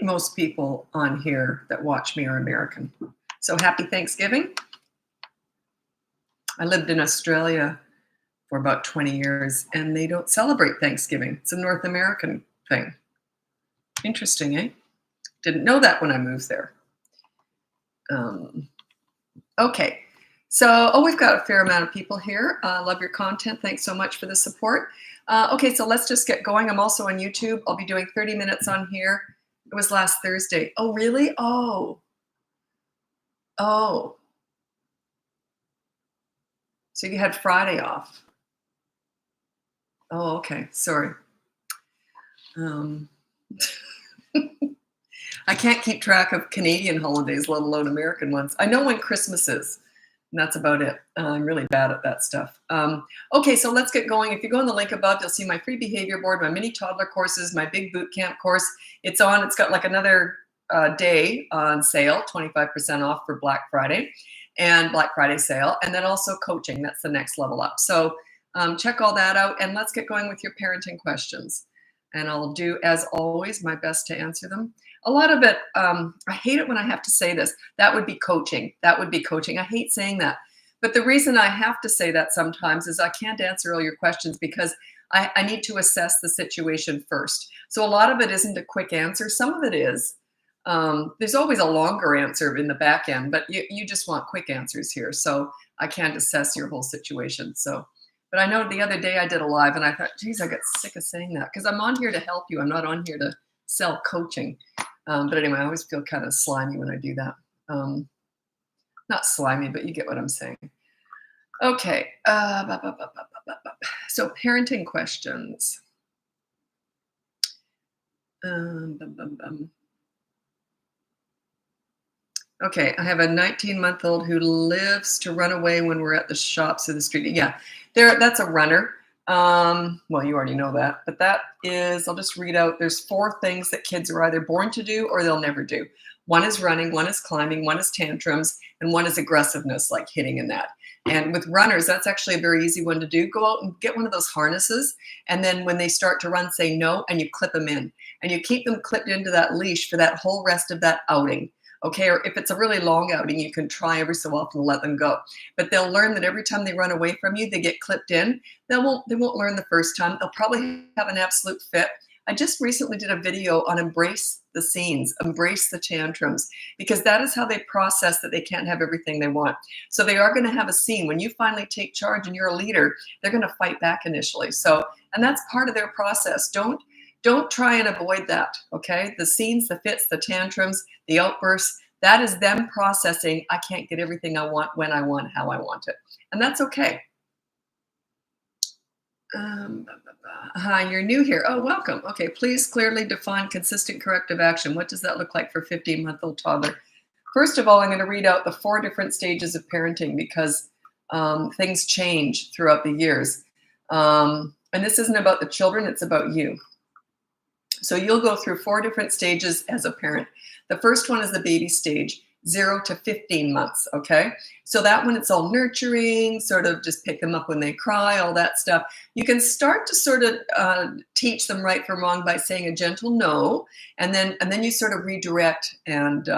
think most people on here that watch me are American. So happy Thanksgiving. I lived in Australia for about 20 years, and they don't celebrate Thanksgiving. It's a North American thing. Interesting, eh? Didn't know that when I moved there. Okay, so, we've got a fair amount of people here. Love your content. Thanks so much for the support. Okay, so let's just get going. I'm also on YouTube. I'll be doing 30 minutes on here. It was last Thursday. Oh, really? Oh. So you had Friday off. Oh, okay. Sorry. I can't keep track of Canadian holidays, let alone American ones. I know when Christmas is, and that's about it. I'm really bad at that stuff. Okay, so let's get going. If you go on the link above, you'll see my free behavior board, my mini toddler courses, my big boot camp course. It's got like another day on sale, 25% off for Black Friday and Black Friday sale. And then also coaching, that's the next level up. So check all that out, and let's get going with your parenting questions. And I'll do, as always, my best to answer them. A lot of it, I hate it when I have to say this. That would be coaching. That would be coaching. I hate saying that. But the reason I have to say that sometimes is I can't answer all your questions because I need to assess the situation first. So a lot of it isn't a quick answer. Some of it is. There's always a longer answer in the back end, but you just want quick answers here. So I can't assess your whole situation. So. But I know the other day I did a live and I thought, geez, I got sick of saying that because I'm on here to help you. I'm not on here to sell coaching. But anyway, I always feel kind of slimy when I do that. Not slimy, but you get what I'm saying. Okay. So parenting questions. Okay, I have a 19-month-old who lives to run away when we're at the shops or the street. Yeah, that's a runner. Well, you already know that, but that is, I'll just read out, there's 4 things that kids are either born to do or they'll never do. One is running, one is climbing, one is tantrums, and one is aggressiveness, like hitting and that. And with runners, that's actually a very easy one to do. Go out and get one of those harnesses, and then when they start to run, say no, and you clip them in. And you keep them clipped into that leash for that whole rest of that outing. Okay, or if it's a really long outing, you can try every so often to let them go. But they'll learn that every time they run away from you, they get clipped in. They won't learn the first time. They'll probably have an absolute fit. I just recently did a video on embrace the scenes, embrace the tantrums, because that is how they process that they can't have everything they want. So they are going to have a scene. When you finally take charge and you're a leader, they're going to fight back initially. So, and that's part of their process. Don't try and avoid that, okay? The scenes, the fits, the tantrums, the outbursts, that is them processing, I can't get everything I want, when I want, how I want it. And that's okay. Hi, you're new here. Oh, welcome. Okay, please clearly define consistent corrective action. What does that look like for a 15-month-old toddler? First of all, I'm going to read out the 4 different stages of parenting because things change throughout the years. And this isn't about the children, it's about you. So you'll go through 4 different stages as a parent. The first one is the baby stage, 0 to 15 months, okay? So that one, it's all nurturing, sort of just pick them up when they cry, all that stuff. You can start to sort of teach them right from wrong by saying a gentle no, and then you sort of redirect and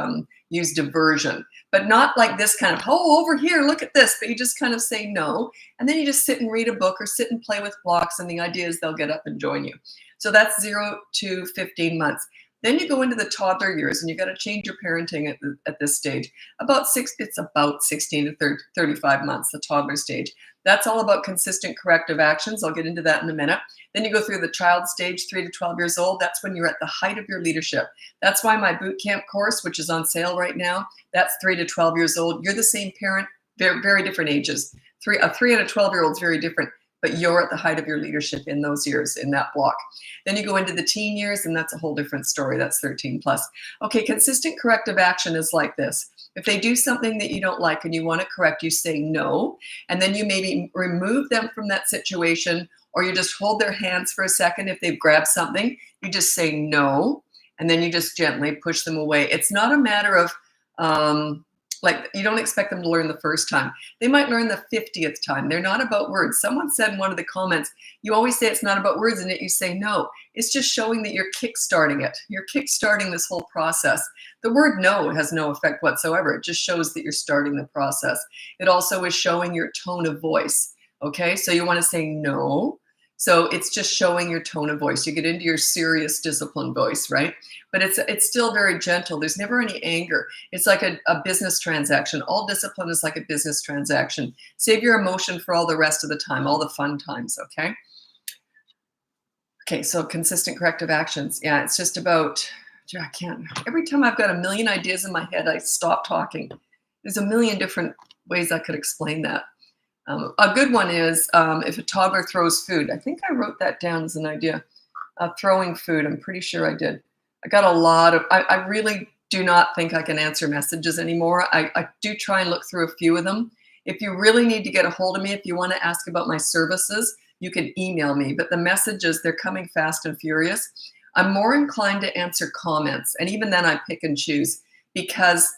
use diversion. But not like this kind of, oh, over here, look at this, but you just kind of say no, and then you just sit and read a book or sit and play with blocks, and the idea is they'll get up and join you. So that's 0 to 15 months. Then you go into the toddler years, and you got to change your parenting at this stage. It's about 16 to 35 months, the toddler stage. That's all about consistent corrective actions. I'll get into that in a minute. Then you go through the child stage, 3 to 12 years old. That's when you're at the height of your leadership. That's why my boot camp course, which is on sale right now, that's 3 to 12 years old. You're the same parent, very, very different ages. A 3 and a 12-year-old is very different, but you're at the height of your leadership in those years, in that block. Then you go into the teen years, and that's a whole different story. That's 13 plus. Okay, consistent corrective action is like this. If they do something that you don't like and you want to correct, you say no, and then you maybe remove them from that situation, or you just hold their hands for a second. If they've grabbed something, you just say no, and then you just gently push them away. It's not a matter of Like, you don't expect them to learn the first time. They might learn the 50th time. They're not about words. Someone said in one of the comments, you always say it's not about words, and yet you say no. It's just showing that you're kickstarting it. You're kickstarting this whole process. The word no has no effect whatsoever. It just shows that you're starting the process. It also is showing your tone of voice. Okay, so you want to say no. So it's just showing your tone of voice. You get into your serious, disciplined voice, right? But it's still very gentle. There's never any anger. It's like a business transaction. All discipline is like a business transaction. Save your emotion for all the rest of the time, all the fun times, okay? Okay, so consistent corrective actions. Yeah, it's just about, I can't, every time I've got a million ideas in my head, I stop talking. There's a million different ways I could explain that. A good one is if a toddler throws food. I think I wrote that down as an idea. Throwing food, I'm pretty sure I did. I got a lot of, I really do not think I can answer messages anymore. I do try and look through a few of them. If you really need to get a hold of me, if you want to ask about my services, you can email me. But the messages, they're coming fast and furious. I'm more inclined to answer comments. And even then I pick and choose because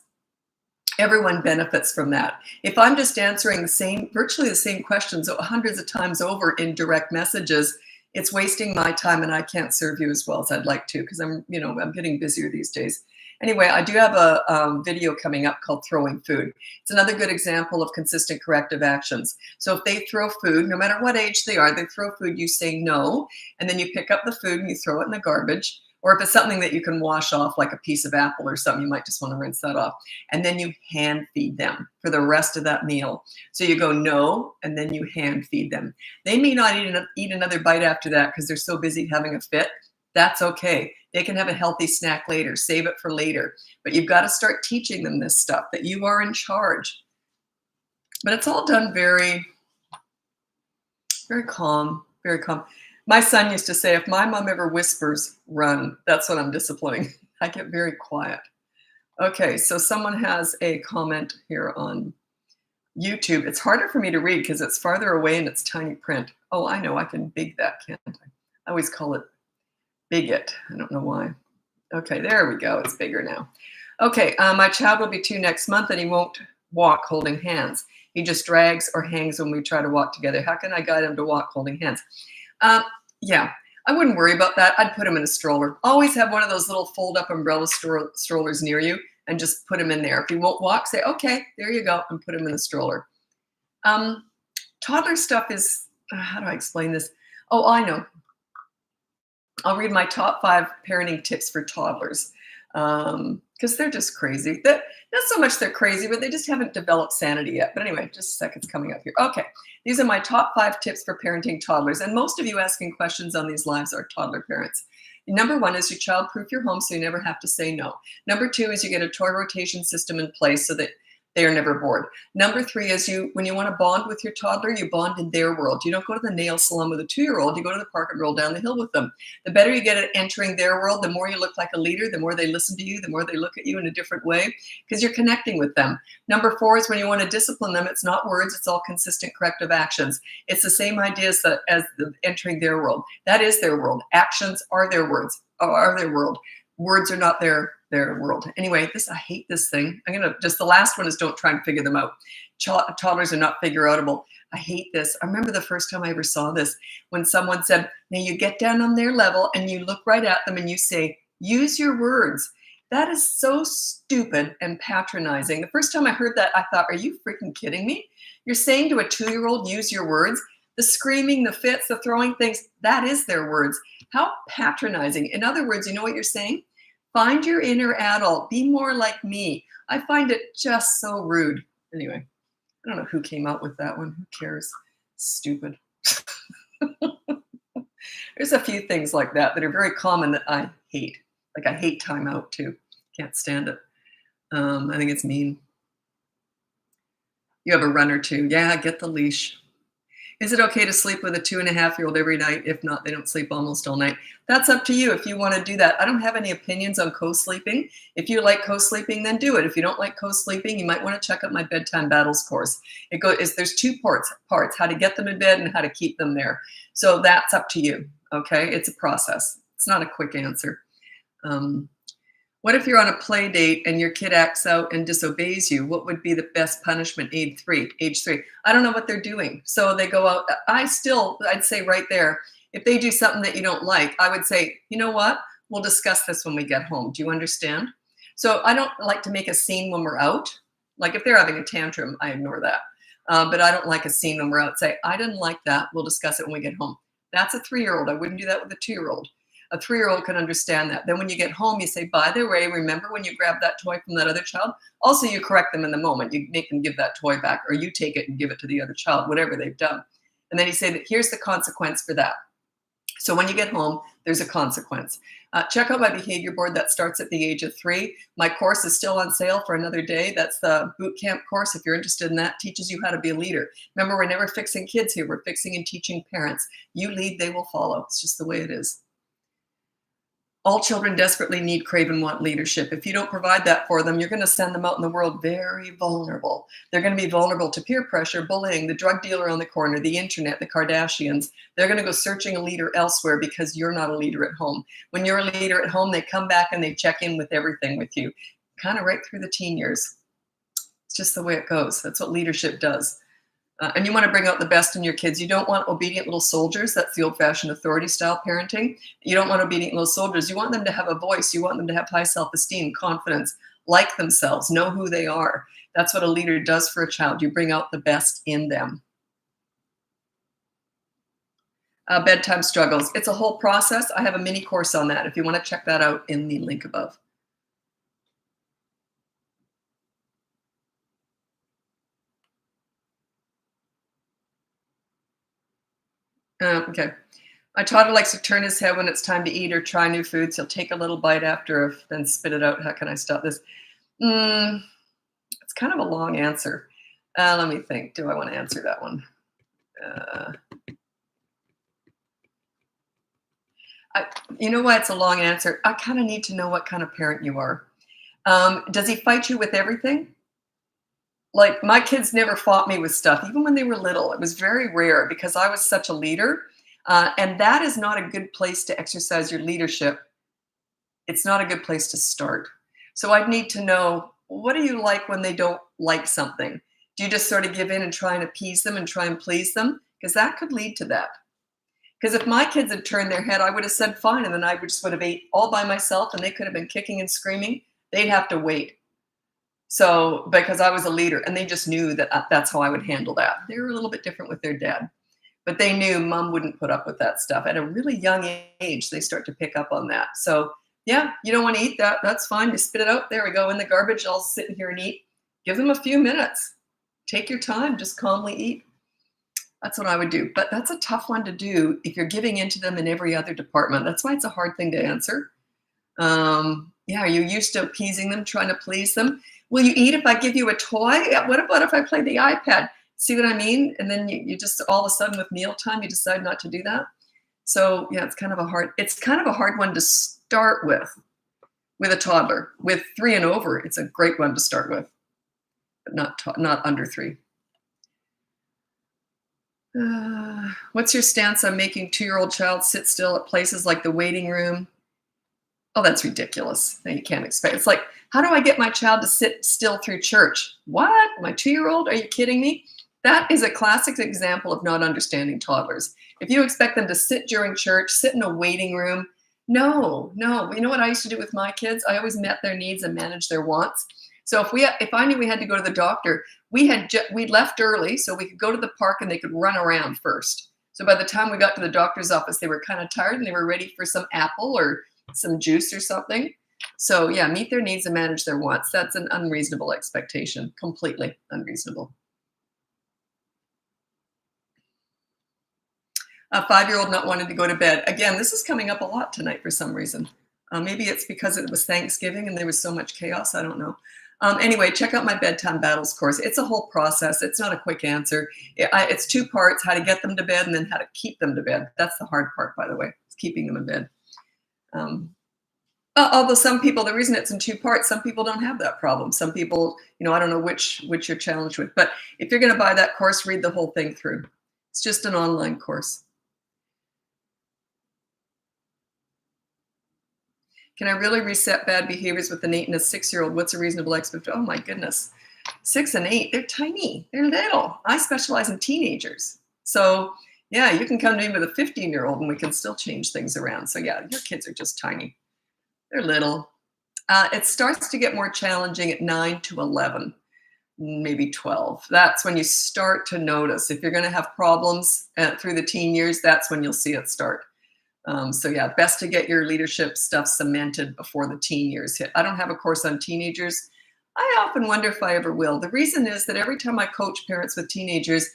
everyone benefits from that. If I'm just answering virtually the same questions hundreds of times over in direct messages, it's wasting my time and I can't serve you as well as I'd like to because I'm getting busier these days. Anyway, I do have a video coming up called Throwing Food. It's another good example of consistent corrective actions. So if they throw food, no matter what age they are, they throw food, you say no, and then you pick up the food and you throw it in the garbage. Or if it's something that you can wash off, like a piece of apple or something, you might just want to rinse that off. And then you hand feed them for the rest of that meal. So you go no, and then you hand feed them. They may not eat another bite after that because they're so busy having a fit. That's okay. They can have a healthy snack later, save it for later. But you've got to start teaching them this stuff, that you are in charge. But it's all done very, very calm, very calm. My son used to say, if my mom ever whispers, run. That's what I'm disciplining. I get very quiet. Okay, so someone has a comment here on YouTube. It's harder for me to read because it's farther away and it's tiny print. Oh, I know, I can big that, can't I? I always call it big it. I don't know why. Okay, there we go. It's bigger now. Okay, my child will be 2 next month and he won't walk holding hands. He just drags or hangs when we try to walk together. How can I guide him to walk holding hands? Yeah, I wouldn't worry about that. I'd put him in a stroller. Always have one of those little fold-up umbrella strollers near you and just put him in there. If he won't walk, say, okay, there you go, and put him in the stroller. Toddler stuff is, how do I explain this? Oh, I know. I'll read my top 5 parenting tips for toddlers because they're just crazy. Not so much they're crazy, but they just haven't developed sanity yet. But anyway, just a second, it's coming up here. Okay, these are my top 5 tips for parenting toddlers. And most of you asking questions on these lives are toddler parents. Number 1 is you child-proof your home so you never have to say no. Number 2 is you get a toy rotation system in place so that they are never bored. Number 3 is when you want to bond with your toddler, you bond in their world. You don't go to the nail salon with a 2-year-old, you go to the park and roll down the hill with them. The better you get at entering their world, the more you look like a leader, the more they listen to you, the more they look at you in a different way, because you're connecting with them. Number 4 is when you want to discipline them, it's not words, it's all consistent corrective actions. It's the same idea as entering their world. That is their world. Actions are their words, are their world. Words are not their world. Anyway, I hate this thing. The last one is don't try and figure them out. Toddlers are not figure outable. I hate this. I remember the first time I ever saw this when someone said, now you get down on their level and you look right at them and you say, use your words. That is so stupid and patronizing. The first time I heard that, I thought, are you freaking kidding me? You're saying to a 2-year-old, use your words? The screaming, the fits, the throwing things, that is their words. How patronizing. In other words, you know what you're saying? Find your inner adult. Be more like me. I find it just so rude. Anyway, I don't know who came up with that one. Who cares? Stupid. There's a few things like that are very common that I hate. Like I hate timeout too. Can't stand it. I think it's mean. You have a run or two. Yeah, get the leash. Is it okay to sleep with a 2.5-year-old every night? If not, they don't sleep almost all night. That's up to you if you want to do that. I don't have any opinions on co-sleeping. If you like co-sleeping, then do it. If you don't like co-sleeping, you might want to check out my bedtime battles course. There's 2 parts, how to get them in bed and how to keep them there. So that's up to you, okay? It's a process. It's not a quick answer. What if you're on a play date and your kid acts out and disobeys you? What would be the best punishment? Age three. Age three. I don't know what they're doing. So they go out. I'd say right there, if they do something that you don't like, I would say, you know what? We'll discuss this when we get home. Do you understand? So I don't like to make a scene when we're out. Like if they're having a tantrum, I ignore that. But I don't like a scene when we're out. Say, I didn't like that. We'll discuss it when we get home. That's a 3-year-old. I wouldn't do that with a 2-year-old. A 3-year-old can understand that. Then when you get home, you say, by the way, remember when you grabbed that toy from that other child? Also, you correct them in the moment. You make them give that toy back, or you take it and give it to the other child, whatever they've done. And then you say that here's the consequence for that. So when you get home, there's a consequence. Check out my behavior board that starts at the age of 3. My course is still on sale for another day. That's the boot camp course. If you're interested in that, teaches you how to be a leader. Remember, we're never fixing kids here. We're fixing and teaching parents. You lead, they will follow. It's just the way it is. All children desperately need, crave, and want leadership. If you don't provide that for them, you're going to send them out in the world very vulnerable. They're going to be vulnerable to peer pressure, bullying, the drug dealer on the corner, the internet, the Kardashians. They're going to go searching a leader elsewhere because you're not a leader at home. When you're a leader at home, they come back and they check in with everything with you, kind of right through the teen years. It's just the way it goes. That's what leadership does. And you want to bring out the best in your kids. You don't want obedient little soldiers. That's the old-fashioned authority style parenting. You don't want obedient little soldiers. You want them to have a voice. You want them to have high self-esteem, confidence, like themselves, know who they are. That's what a leader does for a child. You bring out the best in them. Bedtime struggles. It's a whole process. I have a mini course on that if you want to check that out in the link above. Okay. My toddler likes to turn his head when it's time to eat or try new foods. He'll take a little bite after, then spit it out. How can I stop this? It's kind of a long answer. Let me think. Do I want to answer that one? You know why it's a long answer? I kind of need to know what kind of parent you are. Does he fight you with everything? Like my kids never fought me with stuff, even when they were little. It was very rare because I was such a leader. And that is not a good place to exercise your leadership. It's not a good place to start. So I'd need to know, what do you like when they don't like something? Do you just sort of give in and try and appease them and try and please them? Because that could lead to that. Because if my kids had turned their head, I would have said fine. And then I would have ate all by myself and they could have been kicking and screaming. They'd have to wait. So, because I was a leader and they just knew that that's how I would handle that. They were a little bit different with their dad, but they knew mom wouldn't put up with that stuff. At a really young age, they start to pick up on that. So yeah, you don't want to eat that. That's fine. You spit it out. There we go. In the garbage, I'll sit in here and eat. Give them a few minutes. Take your time. Just calmly eat. That's what I would do. But that's a tough one to do if you're giving into them in every other department. That's why it's a hard thing to answer. Yeah, are you used to appeasing them, trying to please them? Will you eat if I give you a toy? What about if I play the iPad? See what I mean? And then you just all of a sudden with mealtime, you decide not to do that. So yeah, it's kind of a hard one to start with a toddler. With 3 and over, it's a great one to start with, but not under 3. What's your stance on making 2-year-old child sit still at places like the waiting room? Oh, that's ridiculous. You can't expect. It's like, how do I get my child to sit still through church? What? My 2-year-old? Are you kidding me? That is a classic example of not understanding toddlers. If you expect them to sit during church, sit in a waiting room, no. You know what I used to do with my kids? I always met their needs and managed their wants. So if I knew we had to go to the doctor, we left early so we could go to the park and they could run around first. So by the time we got to the doctor's office, they were kind of tired and they were ready for some apple or some juice or something. So yeah, meet their needs and manage their wants. That's an unreasonable expectation, completely unreasonable. A 5-year-old not wanting to go to bed. Again, this is coming up a lot tonight for some reason. Maybe it's because it was Thanksgiving and there was so much chaos. I don't know. Anyway, check out my Bedtime Battles course. It's a whole process. It's not a quick answer. It's 2 parts, how to get them to bed and then how to keep them to bed. That's the hard part, by the way. It's keeping them in bed. Although some people, the reason it's in 2 parts, some people don't have that problem. Some people, I don't know which you're challenged with. But if you're going to buy that course, read the whole thing through. It's just an online course. Can I really reset bad behaviors with an 8 and a 6-year-old? What's a reasonable expectation? Oh my goodness. 6 and 8, they're tiny. They're little. I specialize in teenagers. So yeah, you can come to me with a 15-year-old and we can still change things around. So yeah, your kids are just tiny. They're little. It starts to get more challenging at 9 to 11, maybe 12. That's when you start to notice. If you're going to have problems through the teen years, that's when you'll see it start. So yeah, best to get your leadership stuff cemented before the teen years hit. I don't have a course on teenagers. I often wonder if I ever will. The reason is that every time I coach parents with teenagers,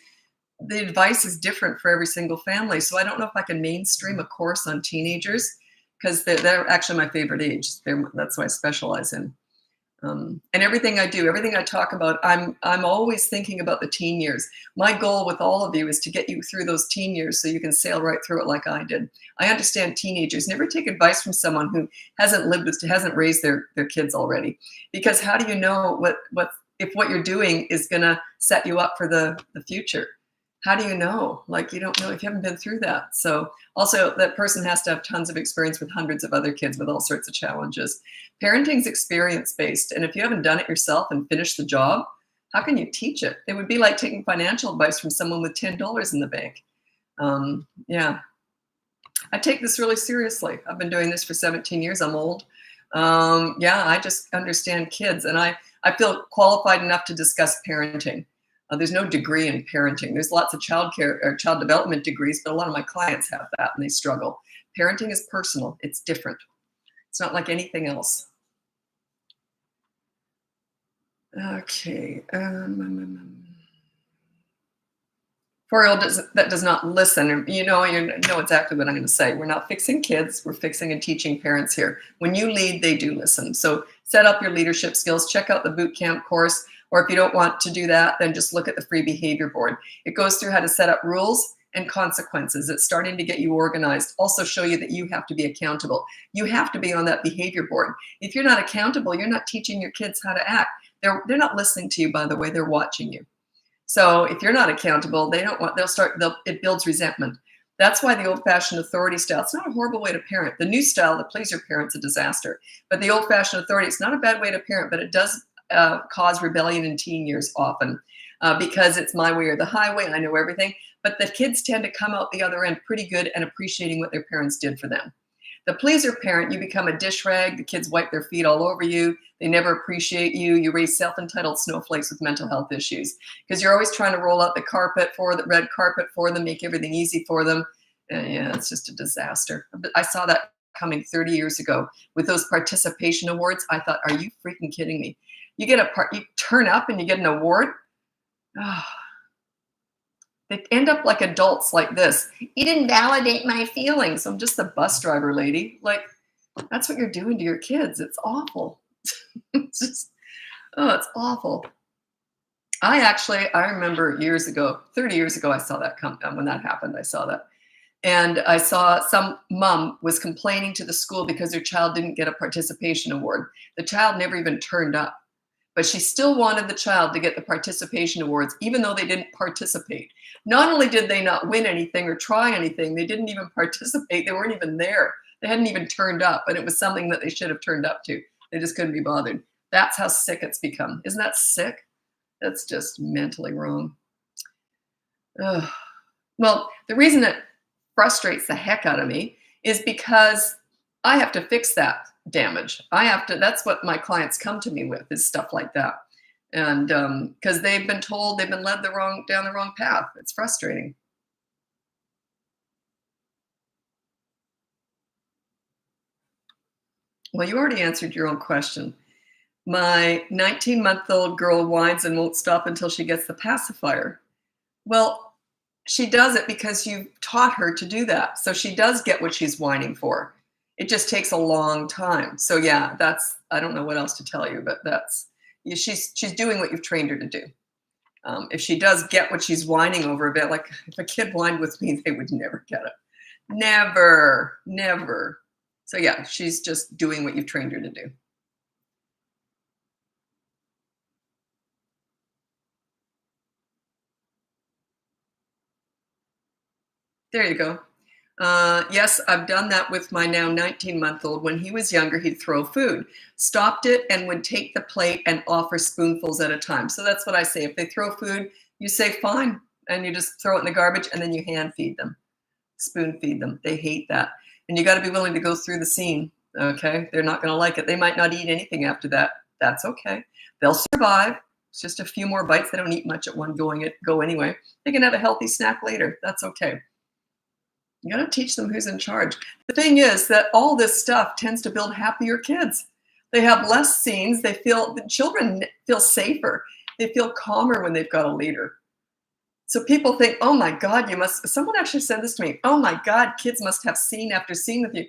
the advice is different for every single family. So I don't know if I can mainstream a course on teenagers because they're actually my favorite age. That's what I specialize in. And everything I do, everything I talk about, I'm always thinking about the teen years. My goal with all of you is to get you through those teen years so you can sail right through it like I did. I understand teenagers. Never take advice from someone who hasn't raised their kids already. Because how do you know if what you're doing is going to set you up for the future? How do you know? Like, you don't know if you haven't been through that. So also that person has to have tons of experience with hundreds of other kids with all sorts of challenges. Parenting's experience-based. And if you haven't done it yourself and finished the job, how can you teach it? It would be like taking financial advice from someone with $10 in the bank. Yeah, I take this really seriously. I've been doing this for 17 years. I'm old. Yeah, I just understand kids. And I feel qualified enough to discuss parenting. There's no degree in parenting. There's lots of child care or child development degrees, but a lot of my clients have that and they struggle. Parenting is personal. It's different. It's not like anything else. Okay. 4-year-old that does not listen. You know exactly what I'm going to say. We're not fixing kids. We're fixing and teaching parents here. When you lead, they do listen. So set up your leadership skills. Check out the boot camp course. Or if you don't want to do that, then just look at the free behavior board. It goes through how to set up rules and consequences. It's starting to get you organized. Also show you that you have to be accountable. You have to be on that behavior board. If you're not accountable, you're not teaching your kids how to act. They're not listening to you, by the way, they're watching you. So if you're not accountable, it builds resentment. That's why the old-fashioned authority style, it's not a horrible way to parent. The new style, the please your parent's a disaster. But the old-fashioned authority, it's not a bad way to parent, but it does cause rebellion in teen years often because it's my way or the highway. I know everything, but the kids tend to come out the other end pretty good and appreciating what their parents did for them. The pleaser parent, you become a dish rag. The kids wipe their feet all over you. They never appreciate you. You raise self-entitled snowflakes with mental health issues because you're always trying to roll out the red carpet for them, make everything easy for them. And yeah, it's just a disaster. I saw that coming 30 years ago with those participation awards. I thought, are you freaking kidding me? You turn up and you get an award. Oh, they end up like adults like this. You didn't validate my feelings. I'm just a bus driver, lady. Like, that's what you're doing to your kids. It's awful. It's awful. I remember years ago, 30 years ago, I saw that when that happened. I saw that. And I saw some mom was complaining to the school because their child didn't get a participation award. The child never even turned up. But she still wanted the child to get the participation awards, even though they didn't participate. Not only did they not win anything or try anything, they didn't even participate. They weren't even there. They hadn't even turned up, and it was something that they should have turned up to. They just couldn't be bothered. That's how sick it's become. Isn't that sick? That's just mentally wrong. Ugh. Well, the reason it frustrates the heck out of me is because I have to fix that damage. That's what my clients come to me with, is stuff like that. And because they've been led down the wrong path. It's frustrating. Well, you already answered your own question. My 19-month-old girl whines and won't stop until she gets the pacifier. Well, she does it because you taught her to do that. So she does get what she's whining for. It just takes a long time. So yeah, I don't know what else to tell you, but she's doing what you've trained her to do. If she does get what she's whining over a bit, like if a kid whined with me, they would never get it. Never, never. So yeah, she's just doing what you've trained her to do. There you go. Yes, I've done that with my now 19-month-old. When he was younger, he'd throw food, stopped it, and would take the plate and offer spoonfuls at a time. So that's what I say. If they throw food, you say, fine, and you just throw it in the garbage, and then you hand feed them, spoon feed them. They hate that. And you got to be willing to go through the scene, okay? They're not going to like it. They might not eat anything after that. That's okay. They'll survive. It's just a few more bites. They don't eat much at one go anyway. They can have a healthy snack later. That's okay. You got to teach them who's in charge. The thing is that all this stuff tends to build happier kids. They have less scenes. The children feel safer. They feel calmer when they've got a leader. So people think, oh my God, someone actually said this to me, oh my God, kids must have scene after scene with you.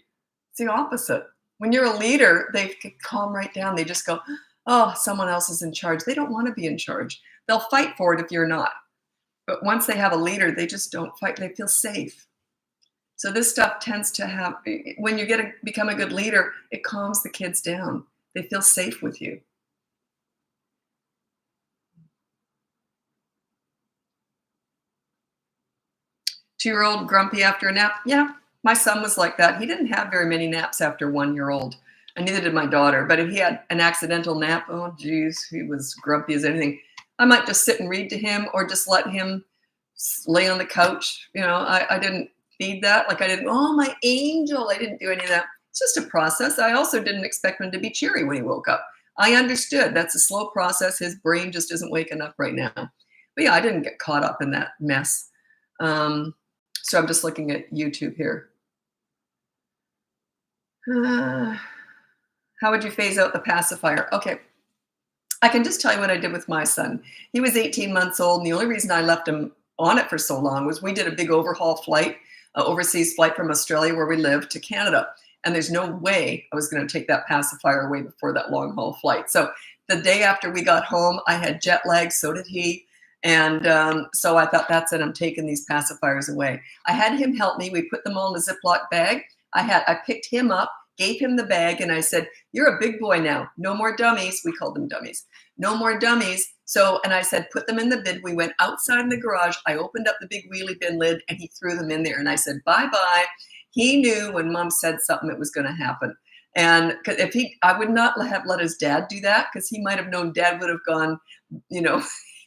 It's the opposite. When you're a leader, they calm right down. They just go, oh, someone else is in charge. They don't want to be in charge. They'll fight for it if you're not. But once they have a leader, they just don't fight. They feel safe. So this stuff tends to have, when you become a good leader, it calms the kids down. They feel safe with you. Two-year-old grumpy after a nap. Yeah, my son was like that. He didn't have very many naps after 1-year-old. And neither did my daughter. But if he had an accidental nap, oh geez, he was grumpy as anything. I might just sit and read to him or just let him lay on the couch. You know, I didn't feed that. Like I didn't, oh, my angel. I didn't do any of that. It's just a process. I also didn't expect him to be cheery when he woke up. I understood that's a slow process. His brain just isn't waking up right now. But yeah, I didn't get caught up in that mess. So I'm just looking at YouTube here. How would you phase out the pacifier? Okay. I can just tell you what I did with my son. He was 18 months old, and the only reason I left him on it for so long was we did a big overhaul flight, overseas flight from Australia where we live to Canada. And there's no way I was going to take that pacifier away before that long haul flight. So the day after we got home, I had jet lag, so did he. And so I thought, that's it, I'm taking these pacifiers away. I had him help me. We put them all in a Ziploc bag. I picked him up, gave him the bag, and I said, you're a big boy now. No more dummies. We called them dummies. No more dummies. And I said, put them in the bin. We went outside in the garage. I opened up the big wheelie bin lid, and he threw them in there. And I said, bye-bye. He knew when Mom said something, it was going to happen. And I would not have let his dad do that, because he might have known Dad would have gone,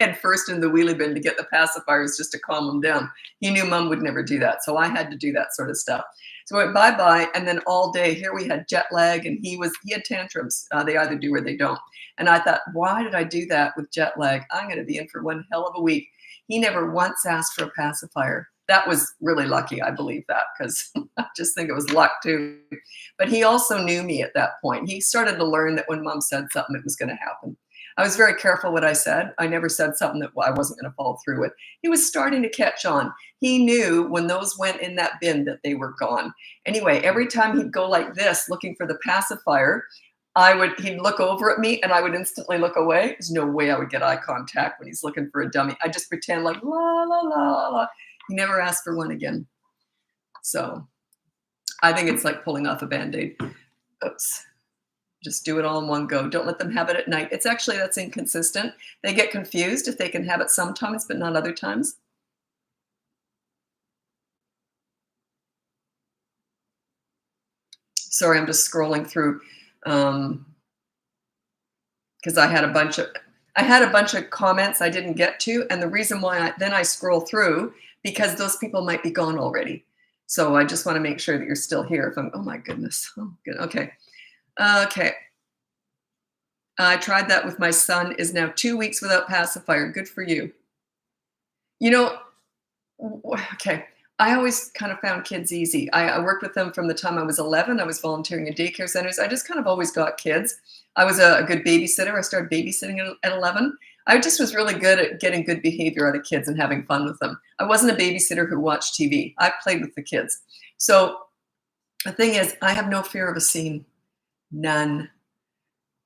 head first in the wheelie bin to get the pacifiers just to calm him down. He knew Mom would never do that. So I had to do that sort of stuff. So I went bye-bye, and then all day here we had jet lag, and he had tantrums. They either do or they don't. And I thought, why did I do that with jet lag? I'm going to be in for one hell of a week. He never once asked for a pacifier. That was really lucky, I believe that, because I just think it was luck too. But he also knew me at that point. He started to learn that when Mom said something, it was going to happen. I was very careful what I said. I never said something that I wasn't going to follow through with. He was starting to catch on. He knew when those went in that bin that they were gone. Anyway, every time he'd go like this, looking for the pacifier, he'd look over at me and I would instantly look away. There's no way I would get eye contact when he's looking for a dummy. I just pretend like la, la, la, la. He never asked for one again. So I think it's like pulling off a Band-Aid. Oops. Just do it all in one go. Don't let them have it at night. That's inconsistent. They get confused if they can have it sometimes, but not other times. Sorry, I'm just scrolling through because I had a bunch of comments I didn't get to, and the reason why I scroll through, because those people might be gone already. So I just want to make sure that you're still here. Oh my goodness. Oh, good. Okay. Okay. I tried that with my son, is now 2 weeks without pacifier. Good for you. Okay. I always kind of found kids easy. I worked with them from the time I was 11. I was volunteering in daycare centers. I just kind of always got kids. I was a good babysitter. I started babysitting at 11. I just was really good at getting good behavior out of kids and having fun with them. I wasn't a babysitter who watched TV. I played with the kids. So the thing is, I have no fear of a scene. None.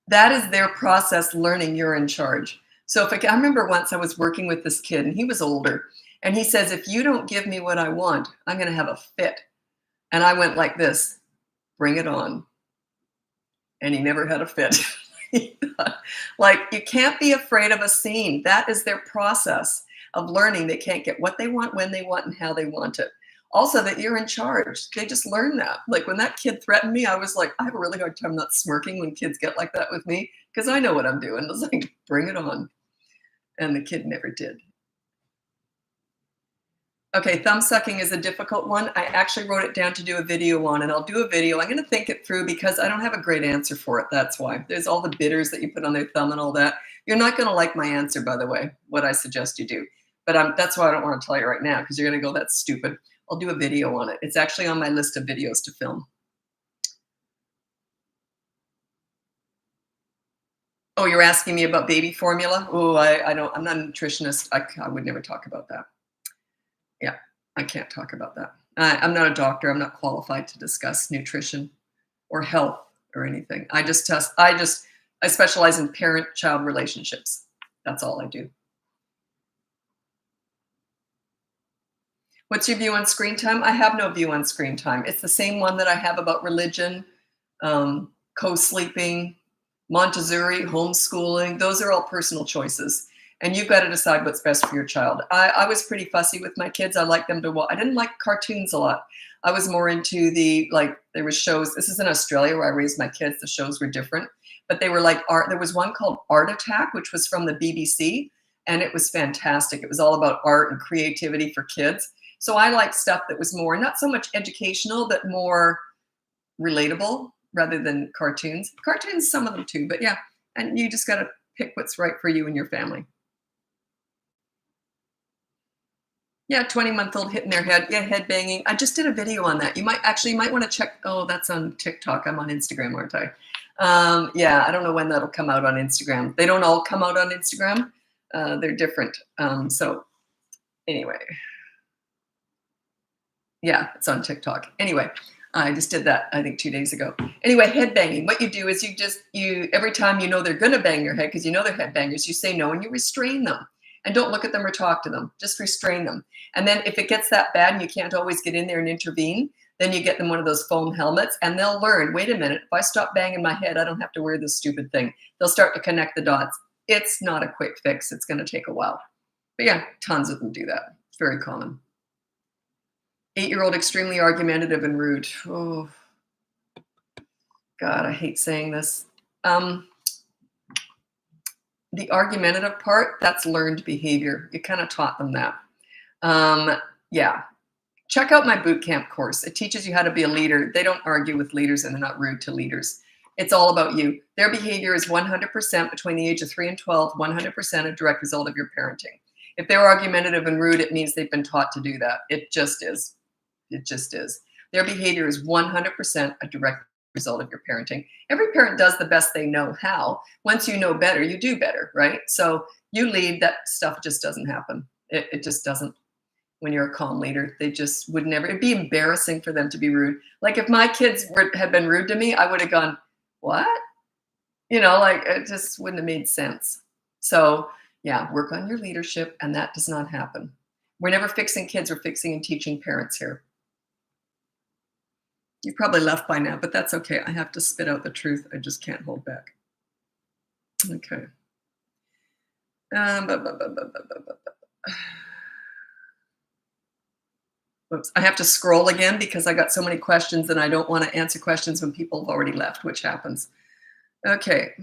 That is their process learning you're in charge. So I remember once I was working with this kid, and he was older, and he says, if you don't give me what I want, I'm going to have a fit. And I went like this, bring it on. And he never had a fit. Like, you can't be afraid of a scene. That is their process of learning. They can't get what they want, when they want, and how they want it. Also, that you're in charge. They just learn that. Like when that kid threatened me, I was like, I have a really hard time not smirking when kids get like that with me because I know what I'm doing. It's like, bring it on. And the kid never did. Okay, thumb sucking is a difficult one. I actually wrote it down to do a video on, and I'll do a video. I'm going to think it through because I don't have a great answer for it. That's why. There's all the bitters that you put on their thumb and all that. You're not going to like my answer, by the way, what I suggest you do. But that's why I don't want to tell you right now because you're going to go, that's stupid. I'll do a video on it. It's actually on my list of videos to film. Oh, you're asking me about baby formula? Oh, I don't, I'm not a nutritionist. I would never talk about that. Yeah, I can't talk about that. I'm not a doctor. I'm not qualified to discuss nutrition or health or anything. I specialize in parent-child relationships. That's all I do. What's your view on screen time? I have no view on screen time. It's the same one that I have about religion, co-sleeping, Montessori, homeschooling. Those are all personal choices. And you've got to decide what's best for your child. I was pretty fussy with my kids. I liked them to watch. I didn't like cartoons a lot. I was more into there was shows. This is in Australia where I raised my kids. The shows were different. But they were like art. There was one called Art Attack, which was from the BBC. And it was fantastic. It was all about art and creativity for kids. So I like stuff that was more, not so much educational, but more relatable rather than cartoons. Cartoons, some of them too. But yeah, and you just got to pick what's right for you and your family. Yeah, 20-month-old hitting their head. Yeah, head banging. I just did a video on that. You might want to check. Oh, that's on TikTok. I'm on Instagram, aren't I? Yeah, I don't know when that'll come out on Instagram. They don't all come out on Instagram. They're different. So anyway. Yeah, it's on TikTok. Anyway, I just did that, I think 2 days ago. Anyway, head banging. What you do is you every time you know they're going to bang your head because you know they're head bangers, you say no and you restrain them. And don't look at them or talk to them. Just restrain them. And then if it gets that bad and you can't always get in there and intervene, then you get them one of those foam helmets and they'll learn, wait a minute, if I stop banging my head, I don't have to wear this stupid thing. They'll start to connect the dots. It's not a quick fix. It's going to take a while. But yeah, tons of them do that. It's very common. 8-year-old extremely argumentative and rude. Oh, God, I hate saying this. The argumentative part, that's learned behavior. You kind of taught them that. Yeah. Check out my boot camp course. It teaches you how to be a leader. They don't argue with leaders and they're not rude to leaders. It's all about you. Their behavior is 100% between the age of 3 and 12, 100% a direct result of your parenting. If they're argumentative and rude, it means they've been taught to do that. It just is. It just is. Their behavior is 100% a direct result of your parenting. Every parent does the best they know how. Once you know better, you do better, right? So you lead, that stuff just doesn't happen. It just doesn't. When you're a calm leader, they just would never. It'd be embarrassing for them to be rude. Like if my kids had been rude to me, I would have gone, what? Like it just wouldn't have made sense. So yeah, work on your leadership, and that does not happen. We're never fixing kids, we're fixing and teaching parents here. You probably left by now, but that's okay. I have to spit out the truth. I just can't hold back. Okay. Whoops. I have to scroll again because I got so many questions and I don't want to answer questions when people have already left, which happens. Okay.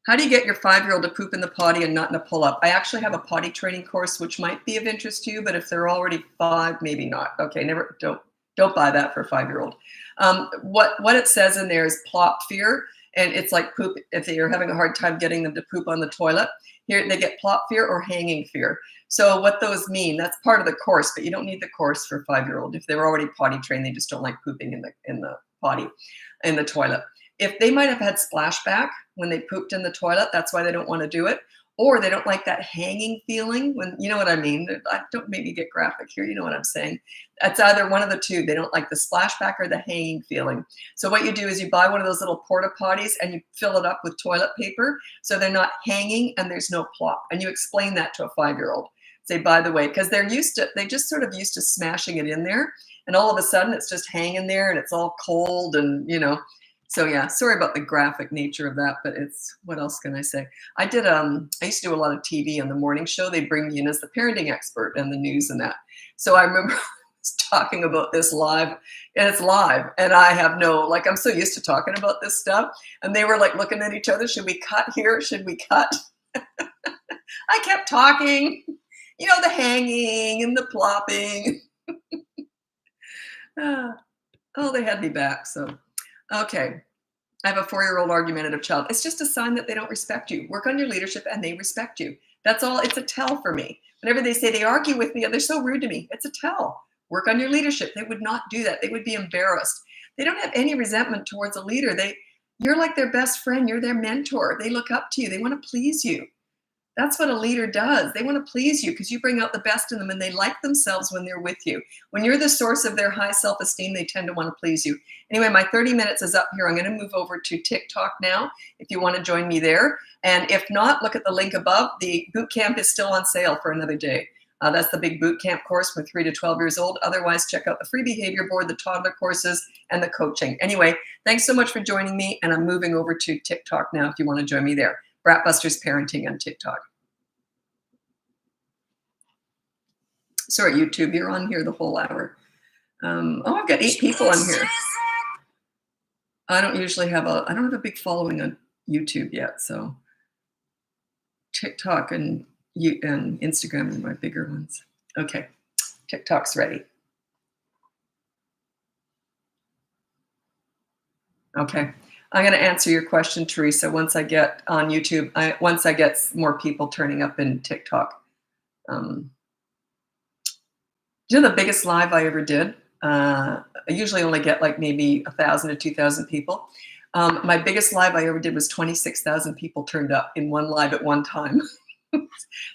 How do you get your 5-year-old to poop in the potty and not in a pull-up? I actually have a potty training course, which might be of interest to you, but if they're already 5, maybe not. Okay, don't buy that for a 5-year-old. What it says in there is plop fear, and it's like poop. If you're having a hard time getting them to poop on the toilet, here they get plop fear or hanging fear. So what those mean, that's part of the course, but you don't need the course for a 5-year-old. If they were already potty trained, they just don't like pooping in the toilet. If they might have had splashback when they pooped in the toilet, that's why they don't want to do it. Or they don't like that hanging feeling when, you know what I mean? Don't make me get graphic here. You know what I'm saying? It's either one of the two. They don't like the splashback or the hanging feeling. So what you do is you buy one of those little porta potties and you fill it up with toilet paper so they're not hanging and there's no plop. And you explain that to a 5-year-old. Say, by the way, because they just sort of used to smashing it in there. And all of a sudden it's just hanging there and it's all cold and, So yeah, sorry about the graphic nature of that, but it's, what else can I say? I used to do a lot of TV on the morning show. They'd bring me in as the parenting expert and the news and that. So I remember talking about this live, and it's live, and I have like, I'm so used to talking about this stuff, and they were like looking at each other. Should we cut here? Should we cut? I kept talking, the hanging and the plopping. Oh, they had me back. So, okay. I have a 4-year-old argumentative child. It's just a sign that they don't respect you. Work on your leadership and they respect you. That's all. It's a tell for me. Whenever they say they argue with me, they're so rude to me. It's a tell. Work on your leadership. They would not do that. They would be embarrassed. They don't have any resentment towards a leader. You're like their best friend. You're their mentor. They look up to you. They want to please you. That's what a leader does. They want to please you because you bring out the best in them, and they like themselves when they're with you. When you're the source of their high self-esteem, they tend to want to please you. Anyway, my 30 minutes is up here. I'm going to move over to TikTok now if you want to join me there. And if not, look at the link above. The boot camp is still on sale for another day. That's the big boot camp course from 3 to 12 years old. Otherwise, check out the free behavior board, the toddler courses, and the coaching. Anyway, thanks so much for joining me. And I'm moving over to TikTok now if you want to join me there. Bratbusters Parenting on TikTok. Sorry, YouTube, you're on here the whole hour. I've got 8 people on here. I don't have a big following on YouTube yet, so TikTok and Instagram are my bigger ones. Okay, TikTok's ready. Okay, I'm going to answer your question, Teresa, once I get on YouTube, once I get more people turning up in TikTok. The biggest live I ever did? I usually only get like maybe 1,000 to 2,000 people. My biggest live I ever did was 26,000 people turned up in one live at one time.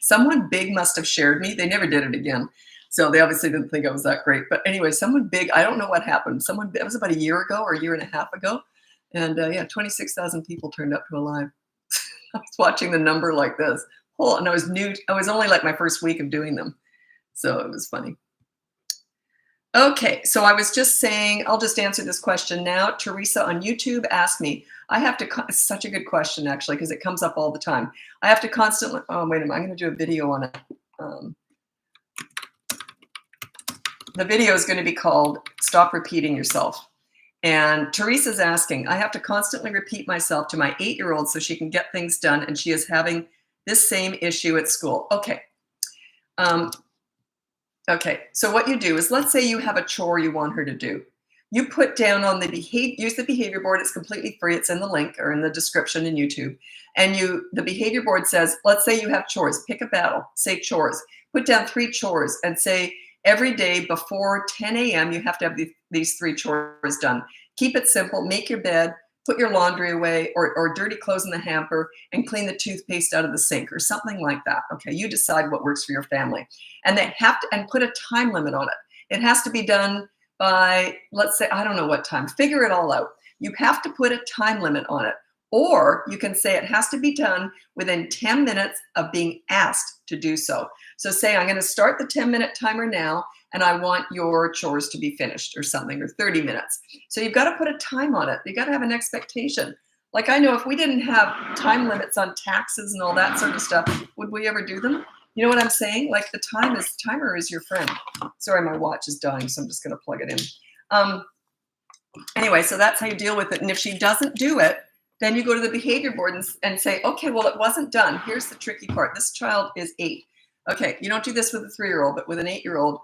Someone big must have shared me. They never did it again. So they obviously didn't think I was that great. But anyway, someone big, I don't know what happened. It was about a year ago or a year and a half ago. And 26,000 people turned up to a live. I was watching the number like this. And I was new. I was only like my first week of doing them. So it was funny. Okay, so I was just saying, I'll just answer this question now. Teresa on YouTube asked me, it's such a good question actually, because it comes up all the time. I have to constantly, wait a minute, I'm going to do a video on it. The video is going to be called Stop Repeating Yourself. And Teresa's asking, I have to constantly repeat myself to my 8-year-old so she can get things done, and she is having this same issue at school. Okay. Okay, so what you do is, let's say you have a chore you want her to do. You put down on use the behavior board. It's completely free. It's in the link or in the description in YouTube. And the behavior board says, let's say you have chores. Pick a battle. Say chores. Put down 3 chores and say every day before 10 a.m. you have to have these 3 chores done. Keep it simple. Make your bed. Put your laundry away or dirty clothes in the hamper and clean the toothpaste out of the sink or something like that. Okay, you decide what works for your family. And they have to, and put a time limit on it. It has to be done by, let's say, I don't know what time. Figure it all out. You have to put a time limit on it. Or you can say it has to be done within 10 minutes of being asked to do so. So say, I'm going to start the 10-minute timer now, and I want your chores to be finished or something, or 30 minutes. So you've got to put a time on it. You got to have an expectation. Like, I know if we didn't have time limits on taxes and all that sort of stuff, would we ever do them? You know what I'm saying? Like, the timer is your friend. Sorry, my watch is dying, so I'm just going to plug it in. Anyway, so that's how you deal with it. And if she doesn't do it, then you go to the behavior board and say, okay, well, it wasn't done. Here's the tricky part. This child is 8. Okay, you don't do this with a 3-year-old, but with an 8-year-old,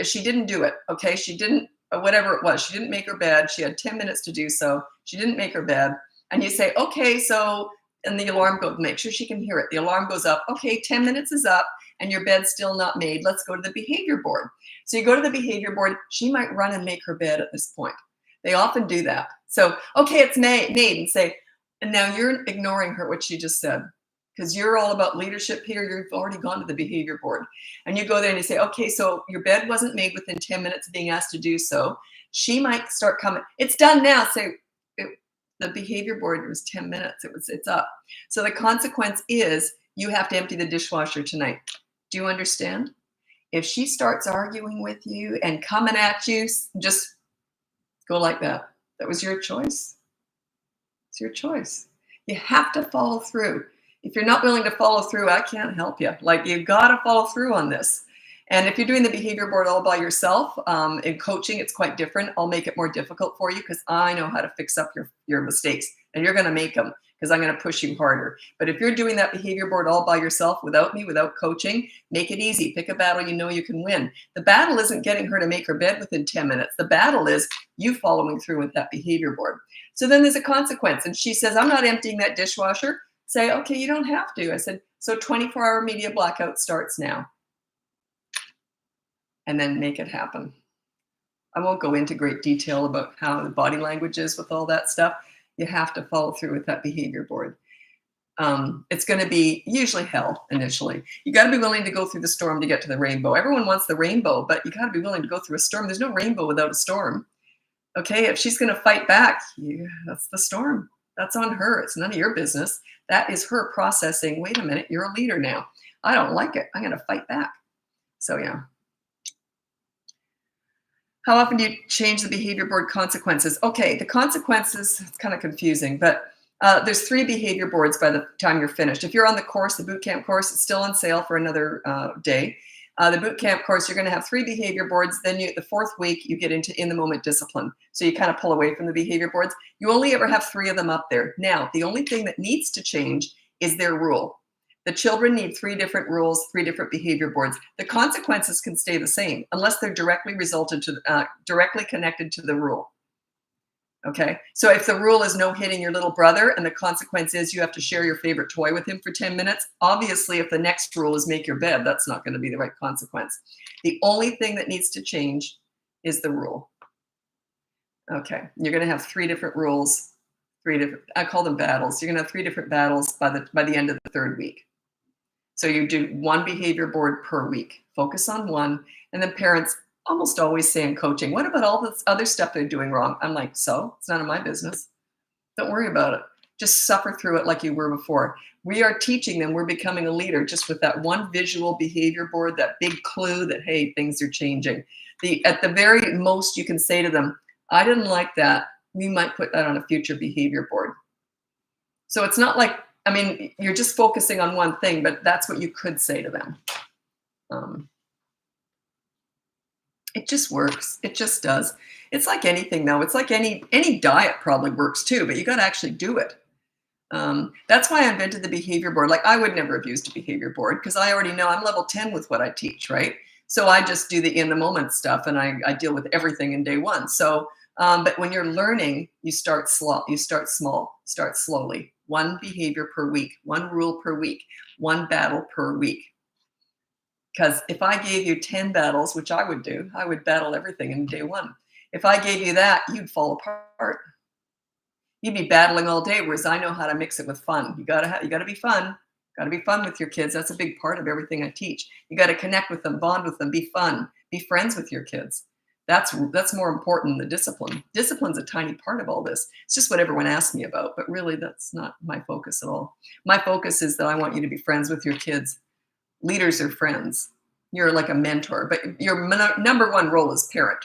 she didn't do it. Okay, she didn't, whatever it was, she didn't make her bed. She had 10 minutes to do so. She didn't make her bed. And you say, okay, so, and the alarm goes, make sure she can hear it. The alarm goes up. Okay, 10 minutes is up and your bed's still not made. Let's go to the behavior board. So you go to the behavior board. She might run and make her bed at this point. They often do that. So, okay, it's made, and say, and now you're ignoring her, what she just said, because you're all about leadership here. You've already gone to the behavior board. And you go there and you say, okay, so your bed wasn't made within 10 minutes of being asked to do so. She might start coming. It's done now. Say, the behavior board was 10 minutes. It's up. So the consequence is you have to empty the dishwasher tonight. Do you understand? If she starts arguing with you and coming at you, just go like that. That was your choice. It's your choice. You have to follow through. If you're not willing to follow through, I can't help you. Like, you've got to follow through on this. And if you're doing the behavior board all by yourself, in coaching, it's quite different. I'll make it more difficult for you because I know how to fix up your mistakes, and you're going to make them because I'm going to push you harder. But if you're doing that behavior board all by yourself without me, without coaching, make it easy. Pick a battle you know you can win. The battle isn't getting her to make her bed within 10 minutes. The battle is you following through with that behavior board. So then there's a consequence. And she says, I'm not emptying that dishwasher. Say, okay, you don't have to. I said, so 24-hour media blackout starts now. And then make it happen. I won't go into great detail about how the body language is with all that stuff. You have to follow through with that behavior board. It's going to be usually hell initially. You got to be willing to go through the storm to get to the rainbow. Everyone wants the rainbow, but you got to be willing to go through a storm. There's no rainbow without a storm. Okay, if she's going to fight back, that's the storm. That's on her. It's none of your business. That is her processing. Wait a minute, you're a leader now. I don't like it. I'm going to fight back. So yeah. How often do you change the behavior board consequences? Okay, the consequences, it's kind of confusing, but there's 3 behavior boards by the time you're finished. If you're on the course, the boot camp course, it's still on sale for another day. The boot camp course, you're going to have 3 behavior boards. Then the 4th week, you get into in the moment discipline. So you kind of pull away from the behavior boards. You only ever have 3 of them up there. Now, the only thing that needs to change is their rule. The children need 3 different rules, 3 different behavior boards. The consequences can stay the same unless they're directly connected to the rule. Okay, so if the rule is no hitting your little brother and the consequence is you have to share your favorite toy with him for 10 minutes, obviously if the next rule is make your bed, that's not going to be the right consequence. The only thing that needs to change is the rule. Okay, you're going to have 3 different rules, 3 different, I call them battles. You're going to have 3 different battles by the end of the 3rd week. So you do 1 behavior board per week. Focus on 1. And then parents almost always say in coaching, what about all this other stuff they're doing wrong? I'm like, so? It's none of my business. Don't worry about it. Just suffer through it like you were before. We are teaching them we're becoming a leader just with that 1 visual behavior board, that big clue that, hey, things are changing. At the very most, you can say to them, I didn't like that. We might put that on a future behavior board. So it's not like, I mean, you're just focusing on 1 thing, but that's what you could say to them. It just works. It just does. It's like anything, though. It's like any diet probably works too, but you got to actually do it. That's why I invented the behavior board. Like, I would never have used a behavior board because I already know I'm level 10 with what I teach, right? So I just do the in the moment stuff, and I deal with everything in day 1. So, but when you're learning, you start slow. You start small. Start slowly. 1 behavior per week, 1 rule per week, 1 battle per week. Because if I gave you 10 battles, which I would do, I would battle everything in day 1. If I gave you that, you'd fall apart. You'd be battling all day, whereas I know how to mix it with fun. You gotta be fun. Got to be fun with your kids. That's a big part of everything I teach. You got to connect with them, bond with them, be fun, be friends with your kids. That's more important than the discipline. Discipline's a tiny part of all this. It's just what everyone asks me about, but really that's not my focus at all. My focus is that I want you to be friends with your kids. Leaders are friends. You're like a mentor, but your number 1 role is parent.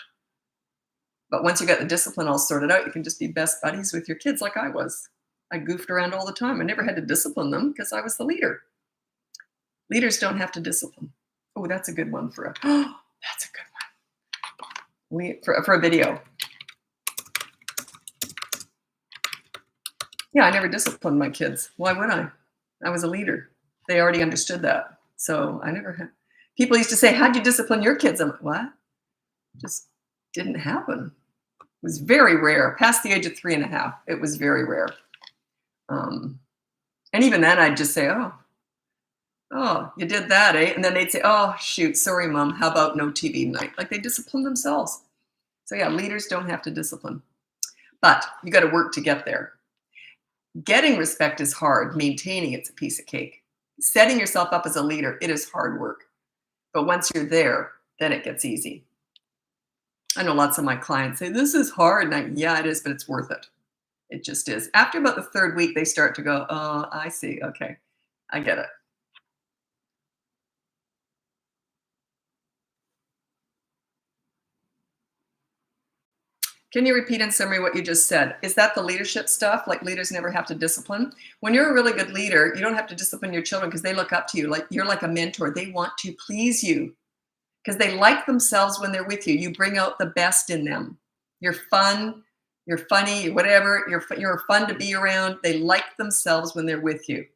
But once you got the discipline all sorted out, you can just be best buddies with your kids like I was. I goofed around all the time. I never had to discipline them because I was the leader. Leaders don't have to discipline. Oh, that's a good one for a, oh, that's a good one. For a video. Yeah, I never disciplined my kids. Why would I? I was a leader. They already understood that. So I never had. People used to say, how'd you discipline your kids? I'm like, what? Just didn't happen. It was very rare. Past the age of 3.5, it was very rare. And even then I'd just say, oh, you did that, eh? And then they'd say, oh, shoot, sorry, Mom. How about no TV tonight? Like, they discipline themselves. So yeah, leaders don't have to discipline. But you got to work to get there. Getting respect is hard. Maintaining it's a piece of cake. Setting yourself up as a leader, it is hard work. But once you're there, then it gets easy. I know lots of my clients say, this is hard. And yeah, it is, but it's worth it. It just is. After about the 3rd week, they start to go, oh, I see. Okay, I get it. Can you repeat in summary what you just said? Is that the leadership stuff? Like leaders never have to discipline? When you're a really good leader, you don't have to discipline your children because they look up to you. Like you're like a mentor. They want to please you because they like themselves when they're with you. You bring out the best in them. You're fun, you're funny, whatever. You're fun to be around. They like themselves when they're with you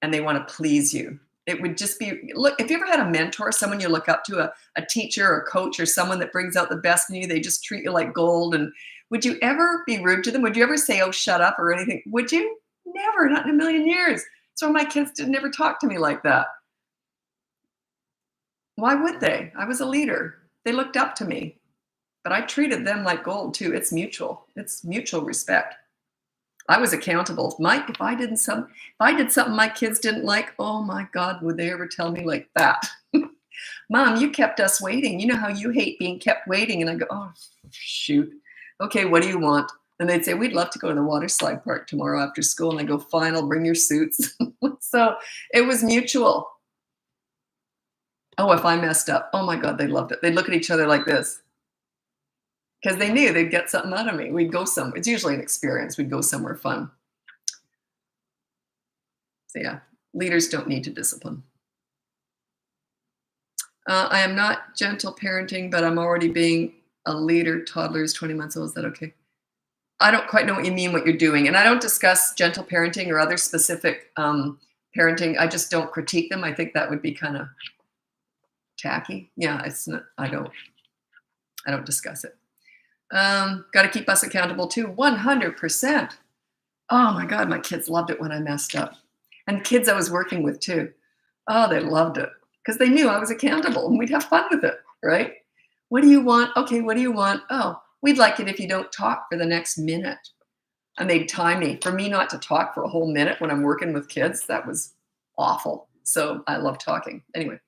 and they want to please you. It would just be, look, if you ever had a mentor, someone you look up to, a teacher or coach or someone that brings out the best in you, they just treat you like gold. And would you ever be rude to them? Would you ever say, oh, shut up or anything? Would you? Never, not in a million years. So my kids did never talk to me like that. Why would they? I was a leader. They looked up to me, but I treated them like gold too. It's mutual. It's mutual respect. I was accountable. Mike, if I did something my kids didn't like, oh my God, would they ever tell me like that? Mom, you kept us waiting. You know how you hate being kept waiting. And I go, oh, shoot. Okay, what do you want? And they'd say, we'd love to go to the water slide park tomorrow after school. And I go, fine, I'll bring your suits. So it was mutual. Oh, if I messed up, oh my God, they loved it. They'd look at each other like this. Because they knew they'd get something out of me. We'd go somewhere. It's usually an experience. We'd go somewhere fun. So yeah, leaders don't need to discipline. I am not gentle parenting, but I'm already being a leader. Toddler is 20 months old. Is that okay? I don't quite know what you mean, what you're doing. And I don't discuss gentle parenting or other specific parenting. I just don't critique them. I think that would be kind of tacky. Yeah, it's not, I don't discuss it. Got to keep us accountable too. 100%. Oh my God, my kids loved it when I messed up. And kids I was working with too. Oh, they loved it because they knew I was accountable and we'd have fun with it, right? What do you want? Okay, what do you want? Oh, we'd like it if you don't talk for the next minute. And they'd time me. For me not to talk for a whole minute when I'm working with kids, that was awful. So I love talking. Anyway.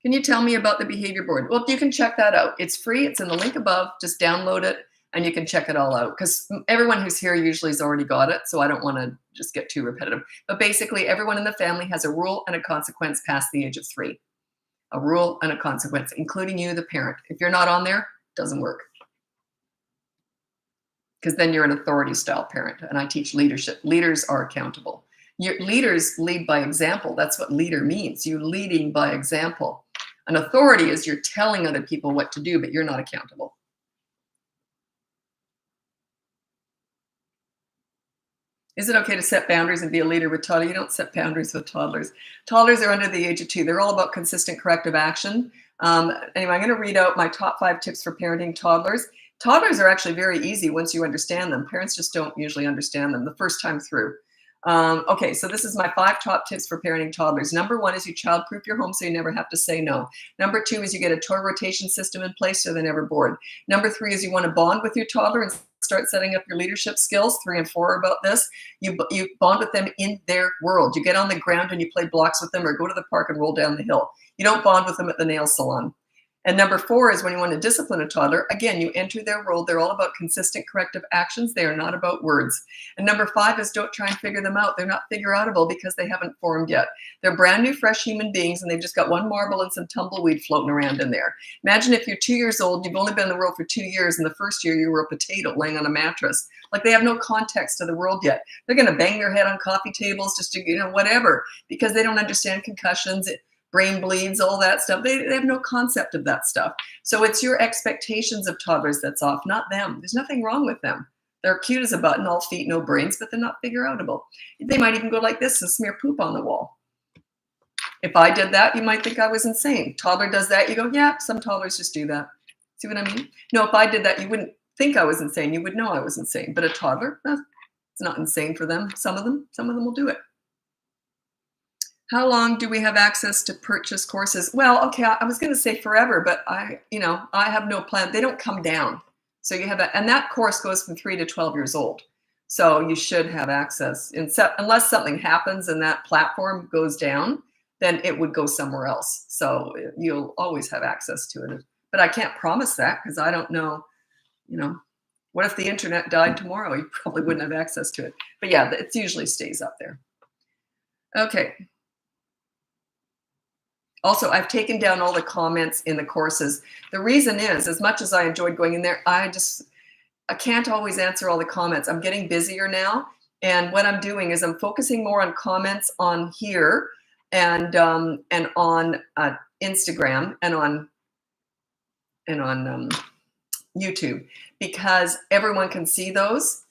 Can you tell me about the behavior board? Well, you can check that out. It's free. It's in the link above. Just download it and you can check it all out because everyone who's here usually has already got it. So I don't want to just get too repetitive. But basically, everyone in the family has a rule and a consequence past the age of 3. A rule and a consequence, including you, the parent. If you're not on there, it doesn't work. Because then you're an authority style parent. And I teach leadership. Leaders are accountable. Your leaders lead by example. That's what leader means. You're leading by example. An authority is you're telling other people what to do, but you're not accountable. Is it okay to set boundaries and be a leader with toddlers? You don't set boundaries with toddlers. Toddlers are under the age of 2. They're all about consistent corrective action. Anyway, I'm going to read out my top 5 tips for parenting toddlers. Toddlers are actually very easy once you understand them. Parents just don't usually understand them the first time through. Okay, so this is my 5 top tips for parenting toddlers. Number 1 is you child-proof your home so you never have to say no. Number 2 is you get a toy rotation system in place so they're never bored. Number 3 is you want to bond with your toddler and start setting up your leadership skills. 3 and 4 are about this. You bond with them in their world. You get on the ground and you play blocks with them or go to the park and roll down the hill. You don't bond with them at the nail salon. And number 4 is when you want to discipline a toddler, again, you enter their world. They're all about consistent corrective actions. They are not about words. And number 5 is don't try and figure them out. They're not figure-outable because they haven't formed yet. They're brand new, fresh human beings, and they've just got one marble and some tumbleweed floating around in there. Imagine if you're 2 years old, you've only been in the world for 2 years, and the first year you were a potato laying on a mattress. Like they have no context to the world yet. They're going to bang their head on coffee tables just to, whatever, because they don't understand concussions, brain bleeds, all that stuff. They have no concept of that stuff. So it's your expectations of toddlers that's off, not them. There's nothing wrong with them. They're cute as a button, all feet, no brains, but they're not figure-outable. They might even go like this and smear poop on the wall. If I did that, you might think I was insane. Toddler does that, you go, yeah, some toddlers just do that. See what I mean? No, if I did that, you wouldn't think I was insane. You would know I was insane. But a toddler, it's not insane for them. Some of them will do it. How long do we have access to purchase courses? Well, okay, I was going to say forever, but I have no plan. They don't come down. So you have and that course goes from 3 to 12 years old. So you should have access. Unless something happens and that platform goes down, then it would go somewhere else. So you'll always have access to it. But I can't promise that because I don't know, what if the internet died tomorrow? You probably wouldn't have access to it. But yeah, it usually stays up there. Okay. Also, I've taken down all the comments in the courses. The reason is, as much as I enjoyed going in there, I can't always answer all the comments. I'm getting busier now. And what I'm doing is I'm focusing more on comments on here and on Instagram and on YouTube, because everyone can see those.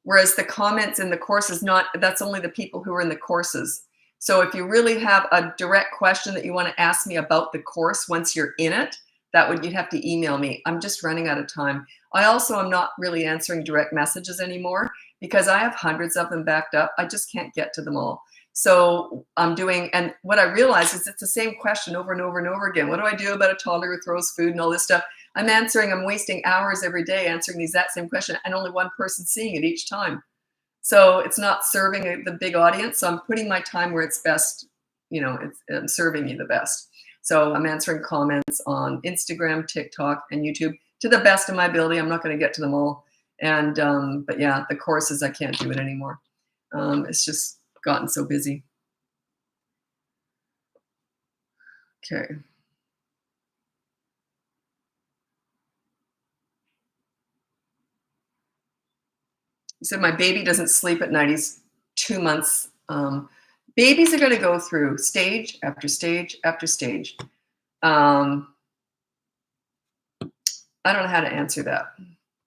Whereas the comments in the courses, that's only the people who are in the courses. So if you really have a direct question that you want to ask me about the course once you're in it, you'd have to email me. I'm just running out of time. I also am not really answering direct messages anymore because I have hundreds of them backed up. I just can't get to them all. So I'm doing, and what I realize is it's the same question over and over and over again. What do I do about a toddler who throws food and all this stuff? I'm wasting hours every day answering the exact same question and only one person seeing it each time. So it's not serving the big audience. So I'm putting my time where it's best, it's serving me the best. So I'm answering comments on Instagram, TikTok, and YouTube to the best of my ability. I'm not going to get to them all. And, but yeah, the courses, I can't do it anymore. It's just gotten so busy. Okay. He said, my baby doesn't sleep at night. He's 2 months. Babies are going to go through stage after stage after stage. I don't know how to answer that.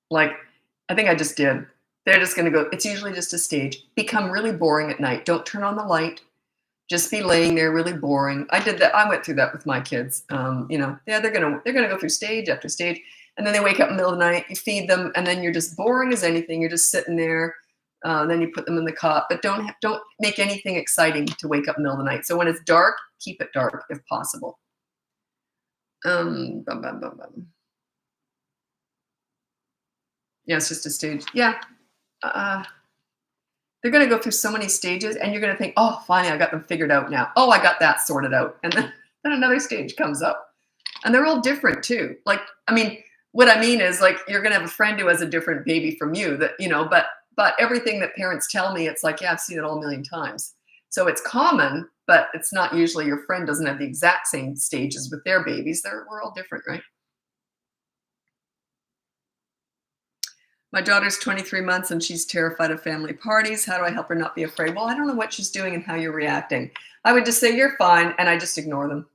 Like, I think I just did. They're just going to go. It's usually just a stage. Become really boring at night. Don't turn on the light. Just be laying there really boring. I did that. I went through that with my kids. Yeah, they're gonna go through stage after stage. And then they wake up in the middle of the night, you feed them, and then you're just boring as anything. You're just sitting there. Then you put them in the cot, but don't make anything exciting to wake up in the middle of the night. So when it's dark, keep it dark if possible. Yeah, it's just a stage. Yeah. They're going to go through so many stages, and you're going to think, oh, finally, I got them figured out now. Oh, I got that sorted out. And then another stage comes up. And they're all different too. Like, what I mean is, like, you're going to have a friend who has a different baby from you that, but everything that parents tell me, it's like, yeah, I've seen it all a million times. So it's common, but it's not usually your friend doesn't have the exact same stages with their babies. We're all different, right? My daughter's 23 months and she's terrified of family parties. How do I help her not be afraid? Well, I don't know what she's doing and how you're reacting. I would just say, you're fine, and I just ignore them.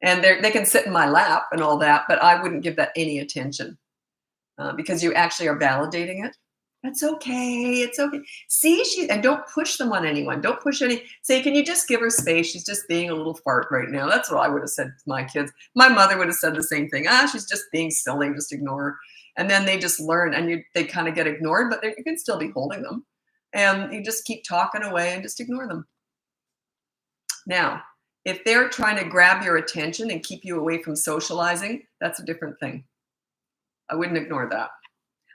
And they can sit in my lap and all that, but I wouldn't give that any attention because you actually are validating it. That's okay. It's okay. See, and don't push them on anyone. Don't push say, can you just give her space? She's just being a little fart right now. That's what I would have said to my kids. My mother would have said the same thing. She's just being silly. Just ignore her. And then they just learn, and they kind of get ignored, but you can still be holding them. And you just keep talking away and just ignore them. Now, if they're trying to grab your attention and keep you away from socializing, that's a different thing. I wouldn't ignore that.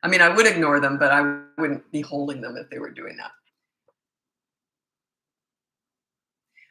I would ignore them, but I wouldn't be holding them if they were doing that.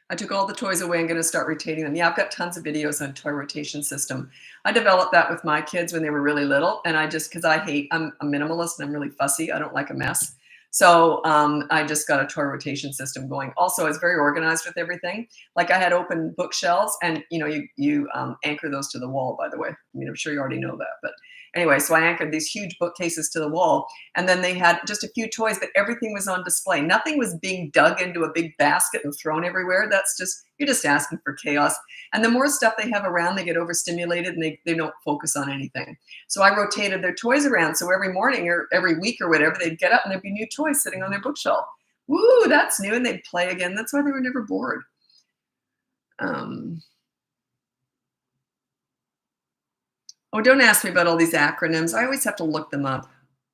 I took all the toys away. I'm going to start rotating them. Yeah, I've got tons of videos on toy rotation system. I developed that with my kids when they were really little. And because I'm a minimalist and I'm really fussy. I don't like a mess. So I just got a toy rotation system going. Also, I was very organized with everything. Like, I had open bookshelves, and you anchor those to the wall, by the way. I'm sure you already know that. But anyway, so I anchored these huge bookcases to the wall, and then they had just a few toys, but everything was on display. Nothing was being dug into a big basket and thrown everywhere. You're just asking for chaos. And the more stuff they have around, they get overstimulated and they don't focus on anything. So I rotated their toys around. So every morning or every week or whatever, they'd get up and there'd be new toys sitting on their bookshelf. Woo, that's new. And they'd play again. That's why they were never bored. Oh, don't ask me about all these acronyms. I always have to look them up.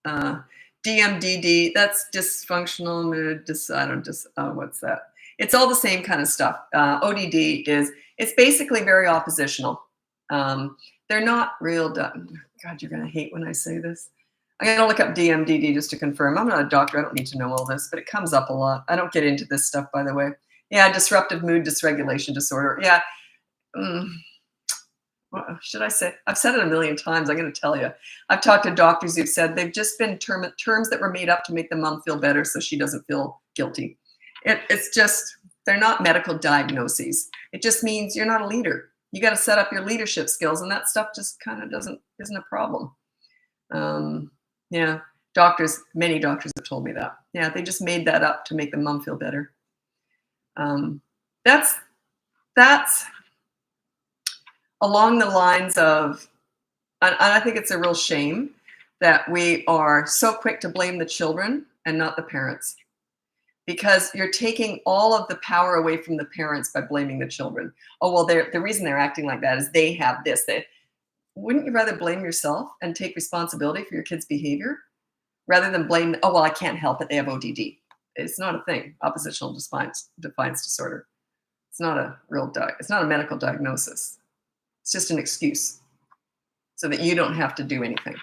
DMDD, that's dysfunctional mood. What's that? It's all the same kind of stuff. ODD it's basically very oppositional. They're not real. God, you're going to hate when I say this. I'm going to look up DMDD just to confirm. I'm not a doctor. I don't need to know all this, but it comes up a lot. I don't get into this stuff, by the way. Yeah, disruptive mood dysregulation disorder. Yeah. What should I say? I've said it a million times. I'm going to tell you. I've talked to doctors who've said they've just been terms that were made up to make the mom feel better so she doesn't feel guilty. It's just, they're not medical diagnoses. It just means you're not a leader. You got to set up your leadership skills, and that stuff just kind of isn't a problem. Yeah. Many doctors have told me that. Yeah, they just made that up to make the mom feel better. That's along the lines of, and I think it's a real shame that we are so quick to blame the children and not the parents, because you're taking all of the power away from the parents by blaming the children. Oh, well, the reason they're acting like that is they have this. Wouldn't you rather blame yourself and take responsibility for your kid's behavior rather than blame, oh, well, I can't help it, they have ODD. It's not a thing, oppositional defiance disorder. It's not a it's not a medical diagnosis. It's just an excuse so that you don't have to do anything.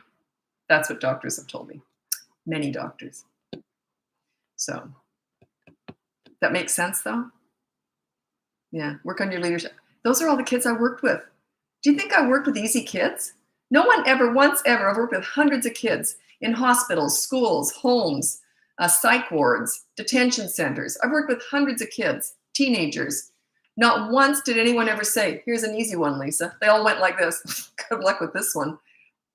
That's what doctors have told me. Many doctors. So that makes sense, though? Yeah, work on your leadership. Those are all the kids I worked with. Do you think I worked with easy kids? No one ever, once ever. I've worked with hundreds of kids in hospitals, schools, homes, psych wards, detention centers. I've worked with hundreds of kids, teenagers. Not once did anyone ever say, here's an easy one, Lisa. They all went like this. Good luck with this one.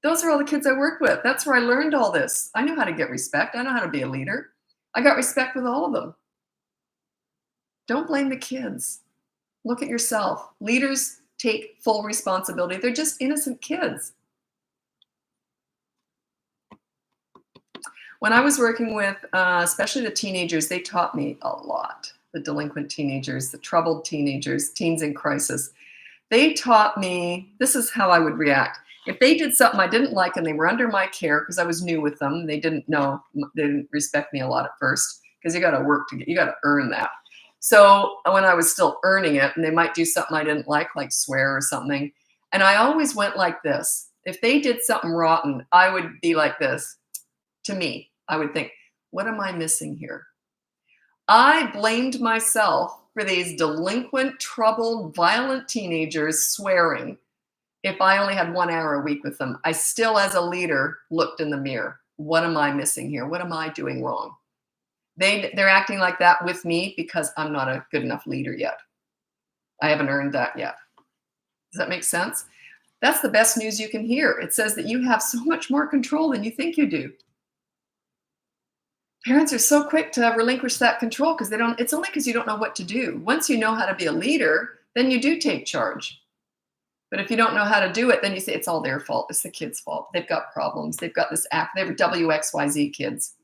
Those are all the kids I worked with. That's where I learned all this. I knew how to get respect. I know how to be a leader. I got respect with all of them. Don't blame the kids. Look at yourself. Leaders take full responsibility. They're just innocent kids. When I was working with, especially the teenagers, they taught me a lot. The delinquent teenagers, the troubled teenagers, teens in crisis. They taught me, this is how I would react. If they did something I didn't like and they were under my care because I was new with them, they didn't respect me a lot at first, because you got to work you got to earn that. So when I was still earning it, and they might do something I didn't like swear or something, and I always went like this. If they did something rotten, I would be like this. To me, I would think, what am I missing here? I blamed myself for these delinquent, troubled, violent teenagers swearing. If I only had 1 hour a week with them, I still, as a leader, looked in the mirror. What am I missing here? What am I doing wrong? They're acting like that with me because I'm not a good enough leader yet. I haven't earned that yet. Does that make sense? That's the best news you can hear. It says that you have so much more control than you think you do. Parents are so quick to relinquish that control because it's only because you don't know what to do. Once you know how to be a leader, then you do take charge. But if you don't know how to do it, then you say it's all their fault. It's the kid's fault. They've got problems. They've got this act. They're WXYZ kids.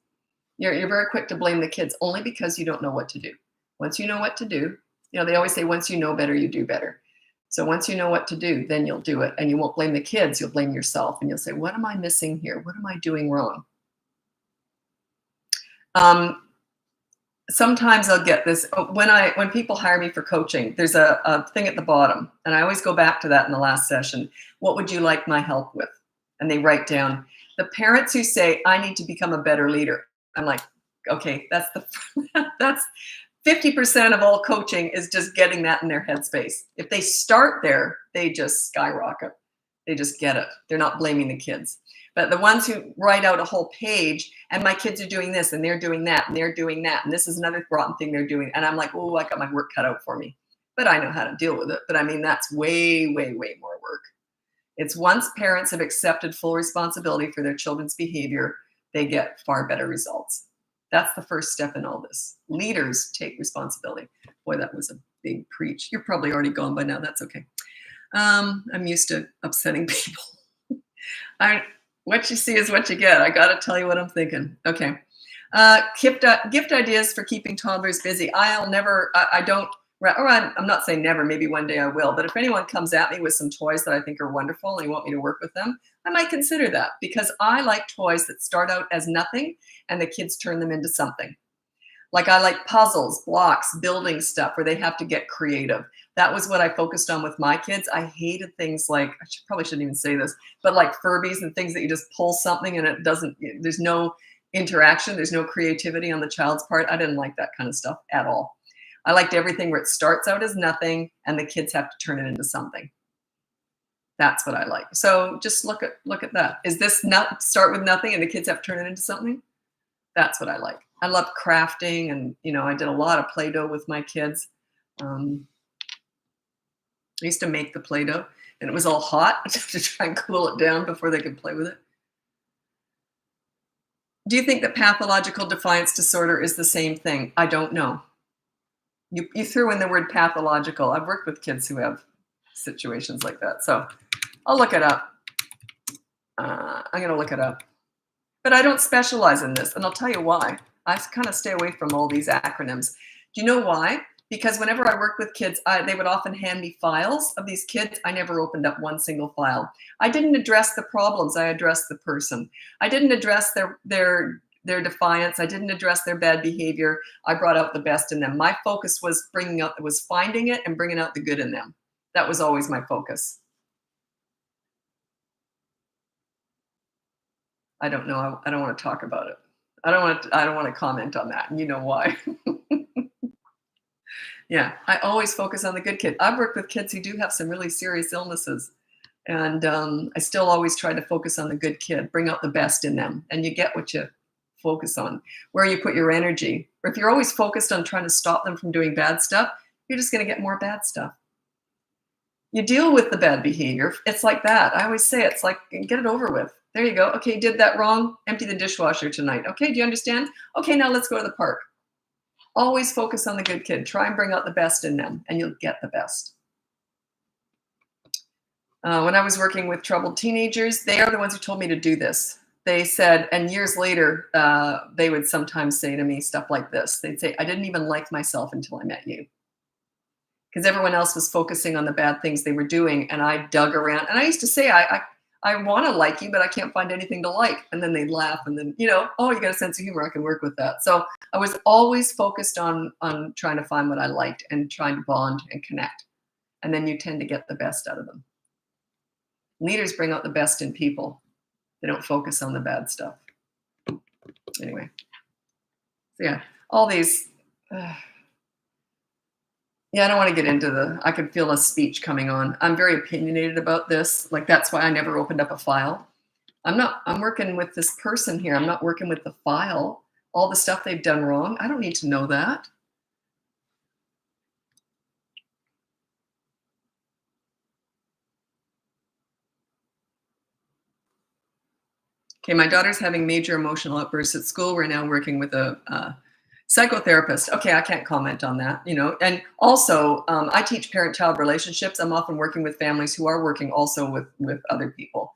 You're very quick to blame the kids only because you don't know what to do. Once you know what to do, they always say once you know better, you do better. So once you know what to do, then you'll do it. And you won't blame the kids. You'll blame yourself. And you'll say, what am I missing here? What am I doing wrong? Sometimes I'll get this when people hire me for coaching, there's a thing at the bottom, and I always go back to that in the last session. What would you like my help with? And they write down the parents who say, I need to become a better leader. I'm like, okay, that's 50% of all coaching is just getting that in their headspace. If they start there, they just skyrocket. They just get it. They're not blaming the kids. But the ones who write out a whole page, and my kids are doing this, and they're doing that, and they're doing that, and this is another rotten thing they're doing. And I'm like, oh, I got my work cut out for me. But I know how to deal with it. But I mean, that's way, way, way more work. It's once parents have accepted full responsibility for their children's behavior, they get far better results. That's the first step in all this. Leaders take responsibility. Boy, that was a big preach. You're probably already gone by now. That's okay. I'm used to upsetting people. What you see is what you get. I got to tell you what I'm thinking. Okay. Gift ideas for keeping toddlers busy. I'm not saying never, maybe one day I will, but if anyone comes at me with some toys that I think are wonderful and you want me to work with them, I might consider that, because I like toys that start out as nothing and the kids turn them into something. Like I like puzzles, blocks, building stuff where they have to get creative. That was what I focused on with my kids. I hated things like, probably shouldn't even say this, but like Furbies and things that you just pull something and there's no interaction, there's no creativity on the child's part. I didn't like that kind of stuff at all. I liked everything where it starts out as nothing and the kids have to turn it into something. That's what I like. So just look at that. Is this not start with nothing and the kids have to turn it into something? That's what I like. I love crafting, and I did a lot of Play-Doh with my kids. I used to make the Play-Doh, and it was all hot to try and cool it down before they could play with it. Do you think that pathological defiance disorder is the same thing? I don't know. You threw in the word pathological. I've worked with kids who have situations like that. So I'll look it up. I'm going to look it up. But I don't specialize in this, and I'll tell you why. I kind of stay away from all these acronyms. Do you know why? Because whenever I worked with kids, they would often hand me files of these kids. I never opened up one single file. I didn't address the problems. I addressed the person. I didn't address their defiance. I didn't address their bad behavior. I brought out the best in them. My focus was finding it and bringing out the good in them. That was always my focus. I don't know. I don't want to talk about it. I don't want to comment on that. And you know why. Yeah, I always focus on the good kid. I've worked with kids who do have some really serious illnesses. And I still always try to focus on the good kid, bring out the best in them. And you get what you focus on, where you put your energy. Or if you're always focused on trying to stop them from doing bad stuff, you're just going to get more bad stuff. You deal with the bad behavior. It's like that. I always say it's like, get it over with. There you go. Okay, did that wrong. Empty the dishwasher tonight. Okay, do you understand? Okay, now let's go to the park. Always focus on the good kid. Try and bring out the best in them, and you'll get the best. When I was working with troubled teenagers, they are the ones who told me to do this. They said, and years later, they would sometimes say to me stuff like this. They'd say, I didn't even like myself until I met you. Because everyone else was focusing on the bad things they were doing, and I dug around. And I used to say, I want to like you, but I can't find anything to like. And then they'd laugh, and then, oh, you got a sense of humor. I can work with that. So I was always focused on trying to find what I liked and trying to bond and connect. And then you tend to get the best out of them. Leaders bring out the best in people. They don't focus on the bad stuff. Anyway, so yeah, all these. Yeah, I don't want to get into I could feel a speech coming on. I'm very opinionated about this. Like, that's why I never opened up a file. I'm working with this person here. I'm not working with the file. All the stuff they've done wrong. I don't need to know that. Okay, my daughter's having major emotional outbursts at school. We're now working with a psychotherapist. Okay, I can't comment on that, And also, I teach parent-child relationships. I'm often working with families who are working also with other people,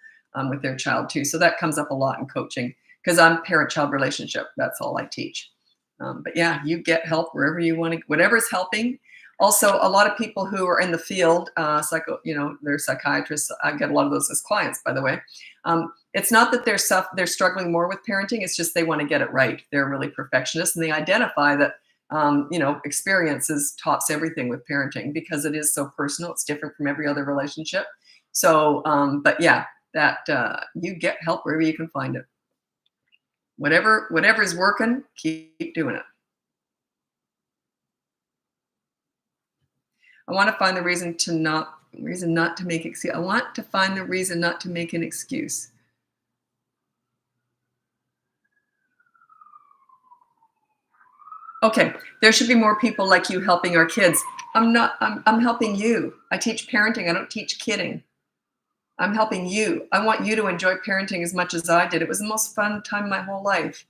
with their child too. So that comes up a lot in coaching because I'm parent-child relationship. That's all I teach. But yeah, you get help wherever you want to, whatever's helping. Also, a lot of people who are in the field, they're psychiatrists. I get a lot of those as clients, by the way. It's not that they're struggling more with parenting. It's just they want to get it right. They're really perfectionists, and they identify that experience tops everything with parenting because it is so personal. It's different from every other relationship. So, but yeah, that you get help wherever you can find it. Whatever is working, keep doing it. I want to find the reason not to make excuse. I want to find the reason not to make an excuse. Okay, there should be more people like you helping our kids. I'm helping you. I teach parenting. I don't teach kidding. I'm helping you. I want you to enjoy parenting as much as I did. It was the most fun time of my whole life.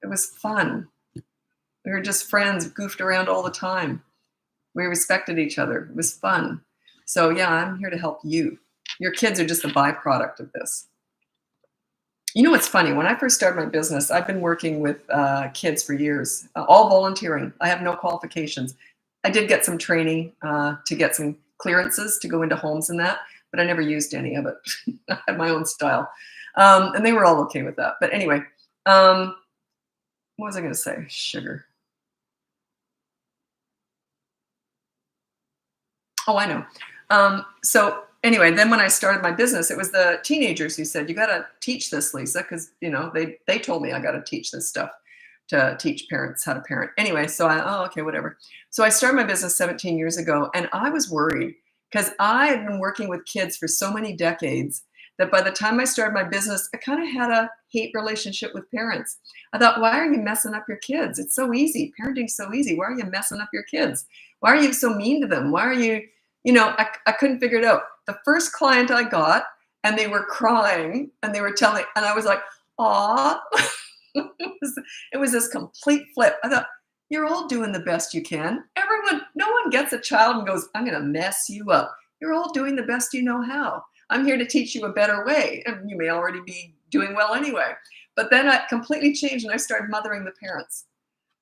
It was fun. We were just friends, goofed around all the time. We respected each other. It was fun. So yeah, I'm here to help you. Your kids are just a byproduct of this. You know what's funny? When I first started my business, I've been working with kids for years, all volunteering. I have no qualifications. I did get some training to get some clearances to go into homes and that, but I never used any of it. I had my own style. And they were all okay with that. But anyway, what was I going to say? Sugar. Oh, I know. So anyway, then when I started my business, it was the teenagers who said, you got to teach this, Lisa, because, they told me I got to teach this stuff to teach parents how to parent. Anyway, so okay, whatever. So I started my business 17 years ago, and I was worried because I had been working with kids for so many decades that by the time I started my business, I kind of had a hate relationship with parents. I thought, why are you messing up your kids? It's so easy. Parenting's so easy. Why are you messing up your kids? Why are you so mean to them? Why are you, I couldn't figure it out. The first client I got, and they were crying, and they were telling, and I was like, aw. It was this complete flip. I thought, you're all doing the best you can. Everyone, no one gets a child and goes, I'm going to mess you up. You're all doing the best you know how. I'm here to teach you a better way. And you may already be doing well anyway. But then I completely changed and I started mothering the parents.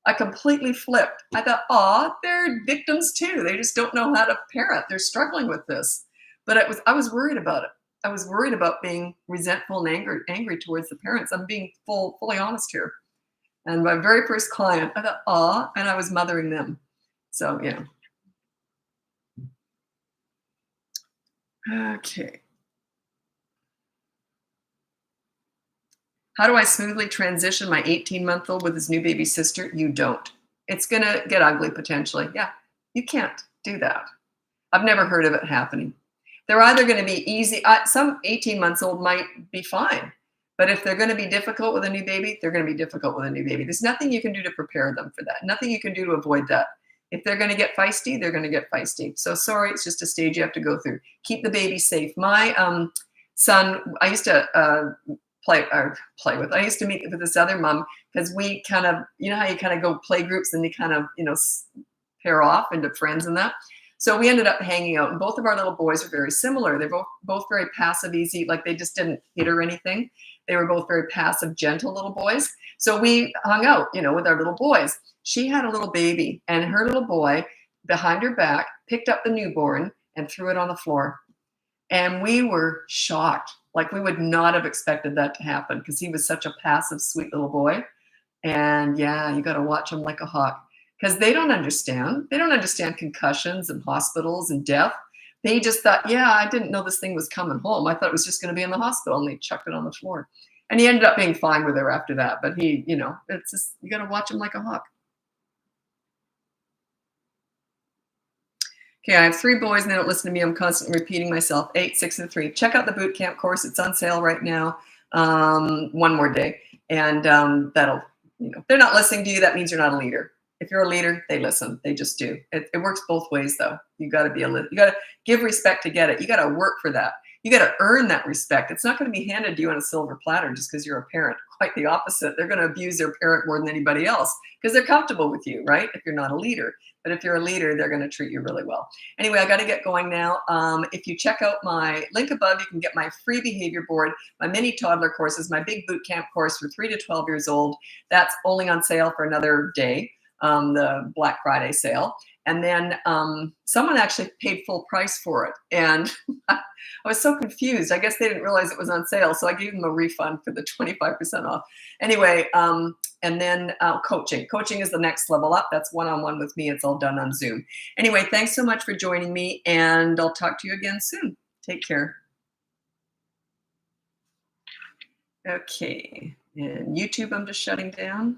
I completely flipped. I thought, they're victims too. They just don't know how to parent. They're struggling with this. But I was worried about it. I was worried about being resentful and angry towards the parents. I'm being fully honest here. And my very first client, I thought, and I was mothering them. So, yeah. Okay. How do I smoothly transition my 18-month-old with his new baby sister? You don't. It's going to get ugly potentially. Yeah, you can't do that. I've never heard of it happening. They're either going to be easy. Some 18-month-old might be fine. But if they're going to be difficult with a new baby, they're going to be difficult with a new baby. There's nothing you can do to prepare them for that. Nothing you can do to avoid that. If they're going to get feisty, they're going to get feisty. So sorry, it's just a stage you have to go through. Keep the baby safe. My son, I used to play with. I used to meet with this other mom because we kind of, you know how you kind of go play groups and you kind of, pair off into friends and that. So we ended up hanging out, and both of our little boys are very similar. They're both very passive, easy, like they just didn't hit or anything. They were both very passive, gentle little boys. So we hung out, with our little boys. She had a little baby, and her little boy, behind her back, picked up the newborn and threw it on the floor. And we were shocked. Like, we would not have expected that to happen because he was such a passive, sweet little boy. And yeah, you got to watch him like a hawk because they don't understand. They don't understand concussions and hospitals and death. They just thought, I didn't know this thing was coming home. I thought it was just going to be in the hospital, and they chucked it on the floor. And he ended up being fine with her after that. But he, it's just, you got to watch him like a hawk. Okay, I have 3 boys and they don't listen to me. I'm constantly repeating myself. 8, 6, and 3. Check out the boot camp course. It's on sale right now. One more day. And that'll, they're not listening to you. That means you're not a leader. If you're a leader, they listen. They just do. It works both ways, though. You got to be you got to give respect to get it. You got to work for that. You got to earn that respect. It's not going to be handed to you on a silver platter just because you're a parent. Quite the opposite. They're going to abuse their parent more than anybody else because they're comfortable with you, right? If you're not a leader. But if you're a leader, they're going to treat you really well. Anyway, I got to get going now. If you check out my link above, you can get my free behavior board, my mini toddler courses, my big boot camp course for 3 to 12 years old. That's only on sale for another day, the Black Friday sale. And then someone actually paid full price for it. And I was so confused. I guess they didn't realize it was on sale. So I gave them a refund for the 25% off. Anyway, and then coaching. Coaching is the next level up. That's one-on-one with me. It's all done on Zoom. Anyway, thanks so much for joining me. And I'll talk to you again soon. Take care. Okay. And YouTube, I'm just shutting down.